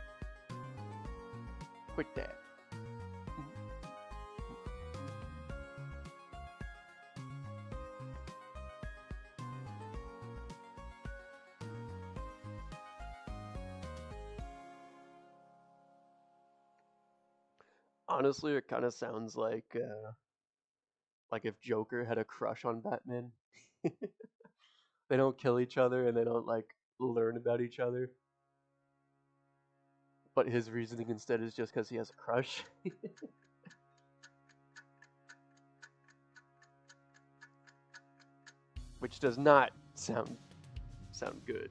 Quit that. Honestly, it kind of sounds like if Joker had a crush on Batman. They don't kill each other and they don't like learn about each other. But his reasoning instead is just because he has a crush. Which does not sound good.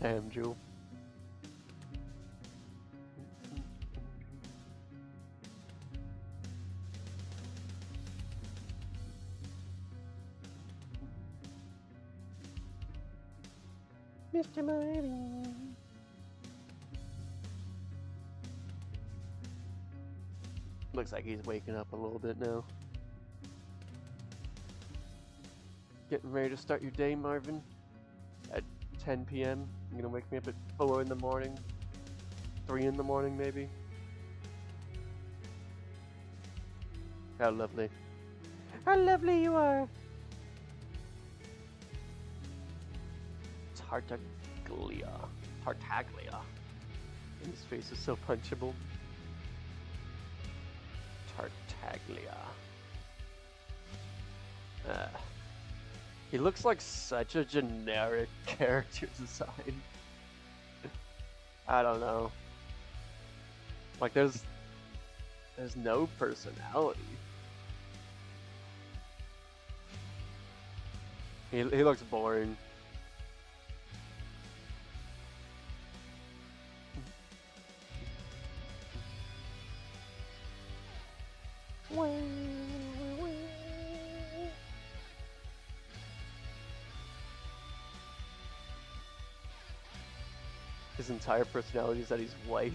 Damn, Jewel. Mr. MIDI. Looks like he's waking up a little bit now. Getting ready to start your day, Marvin? At 10 p.m. You're gonna wake me up at 4 in the morning? 3 in the morning, maybe? How lovely. How lovely you are! Tartaglia. Tartaglia. And his face is so punchable. Tartaglia. He looks like such a generic character design. I don't know. Like there's no personality. He looks boring. His entire personality is that he's white.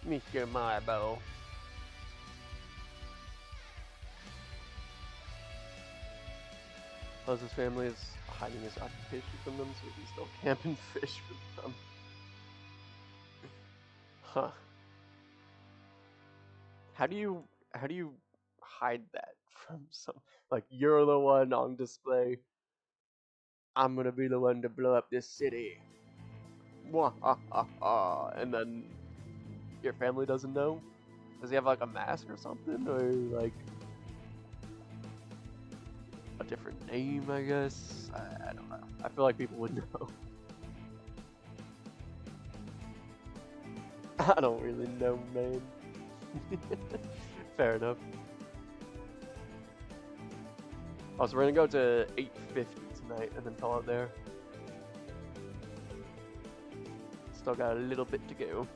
Mr. Marble. Plus his family is hiding his occupation from them, so he's still camping fish with them. Huh. How do you hide that from some, like, you're the one on display. I'm gonna be the one to blow up this city. And then your family doesn't know? Does he have like a mask or something? Or like a different name, I guess? I don't know. I feel like people would know. I don't really know, man. Fair enough. Oh, so we're gonna go to 850 tonight and then call out there. Still got a little bit to go.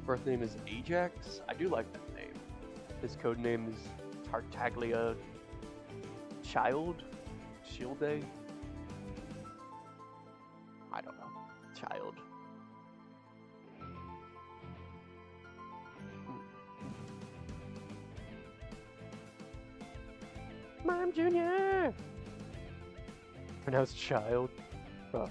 Birth name is Ajax. I do like that name. His code name is Tartaglia Child? Shilde? I don't know. Child. Mom Jr. Pronounced child. Huh.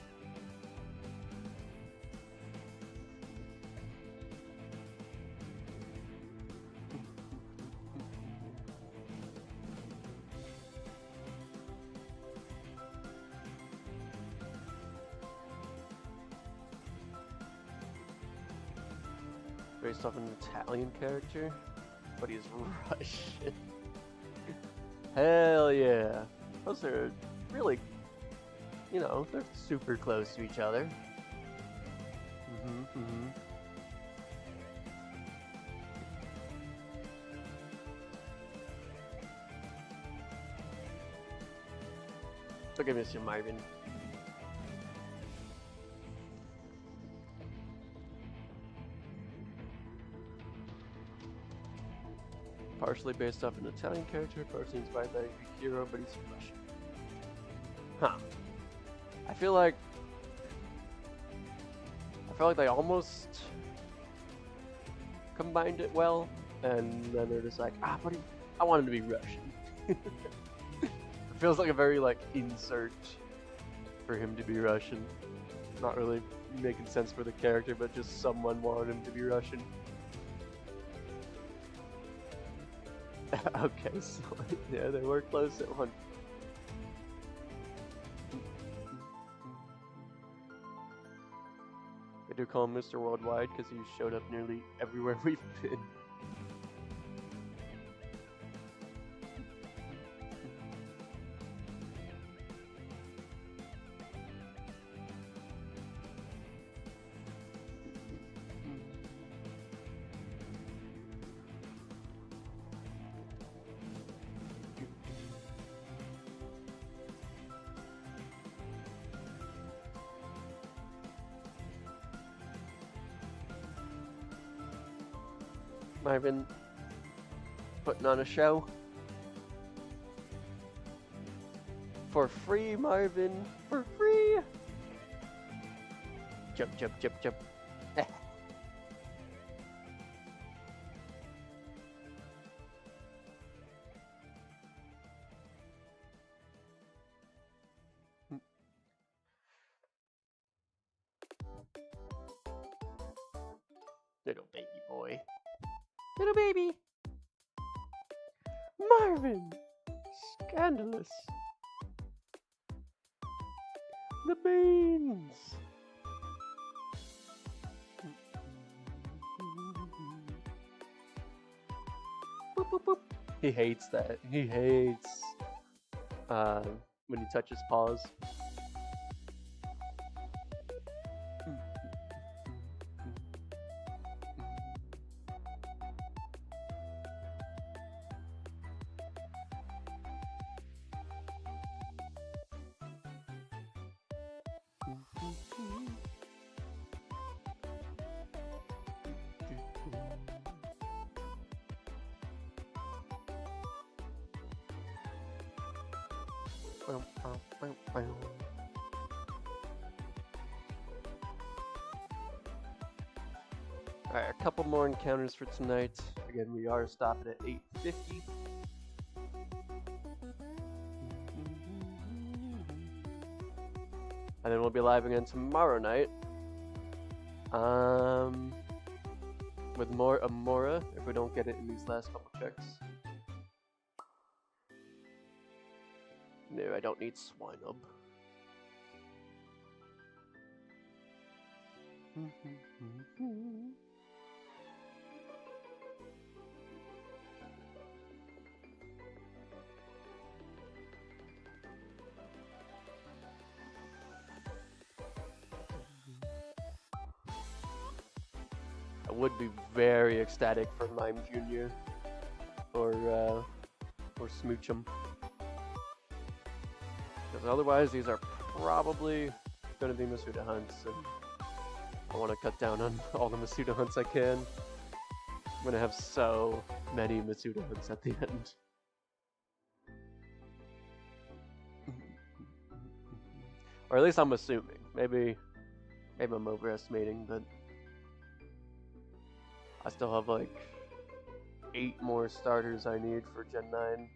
Based off an Italian character, but he's Russian. Hell yeah. Those are really, you know, they're super close to each other. Okay, Mr. Marvin. Partially based off an Italian character, partially inspired by a Greek hero, but he's Russian. Huh. I feel like they almost combined it well, and then they're just like, but I want him to be Russian. It feels like a very, like, insert for him to be Russian. Not really making sense for the character, but just someone wanted him to be Russian. Okay, so yeah, they were close at one. I do call him Mr. Worldwide because he showed up nearly everywhere we've been. Marvin putting on a show. For free, Marvin. For free. Jump, jump, jump, jump. Little baby boy. Little baby! Marvin! Scandalous! The beans! Boop, boop, boop. He hates that. He hates when you touch his paws. Alright, a couple more encounters for tonight. Again, we are stopping at 8:50. And then we'll be live again tomorrow night. With more Amaura, if we don't get it in these last couple checks. No, I don't need Swinub. I would be very ecstatic for Mime Jr. or Smoochum. Because otherwise these are probably going to be Masuda hunts, and I want to cut down on all the Masuda hunts I can. I'm going to have so many Masuda hunts at the end. Or at least I'm assuming. Maybe I'm overestimating, but I still have like 8 more starters I need for Gen 9.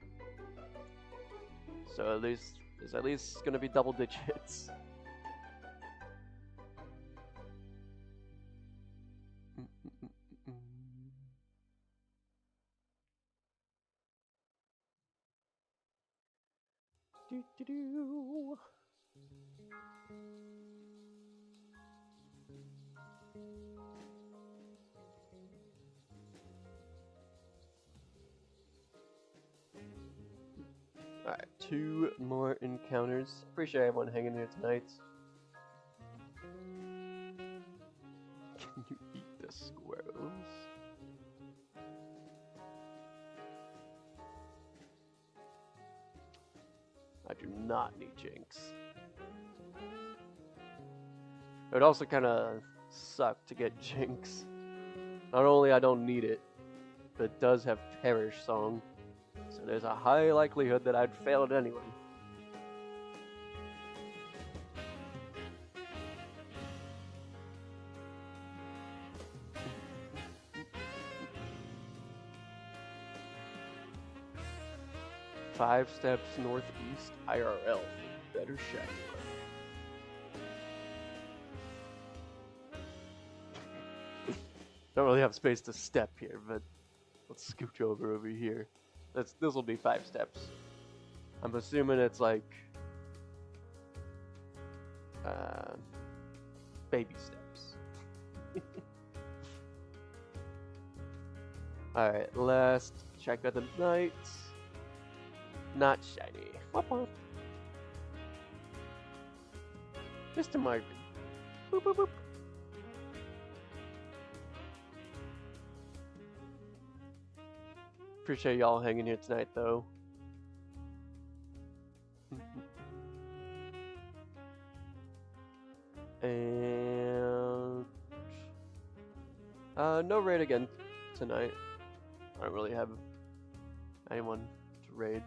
So at least there's at least gonna be double digits. Do-do-do. Alright, 2 more encounters. Appreciate everyone hanging here tonight. Can you eat the squirrels? I do not need Jinx. It would also kind of suck to get Jinx. Not only I don't need it, but it does have Perish Song. So there's a high likelihood that I'd fail it anyway. Five steps northeast, IRL for better shiny. Don't really have space to step here, but let's scooch over here. This will be 5 steps. I'm assuming it's like baby steps. Alright, last check of the night. Not shiny. Whoop whoop. Mr. Marvin. Boop boop boop. Appreciate y'all hanging here tonight, though. And no raid again tonight. I don't really have anyone to raid.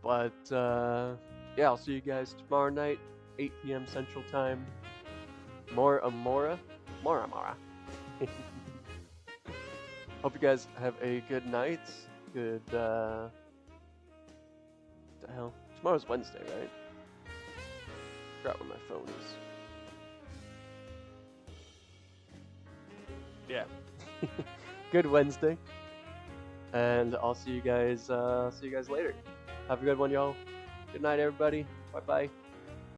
But yeah, I'll see you guys tomorrow night, 8 p.m. Central Time. More Amaura. More Amaura. Hope you guys have a good night. Good, what the hell? Tomorrow's Wednesday, right? Forgot where my phone is. Yeah. Good Wednesday. And I'll see you guys later. Have a good one, y'all. Good night, everybody. Bye-bye.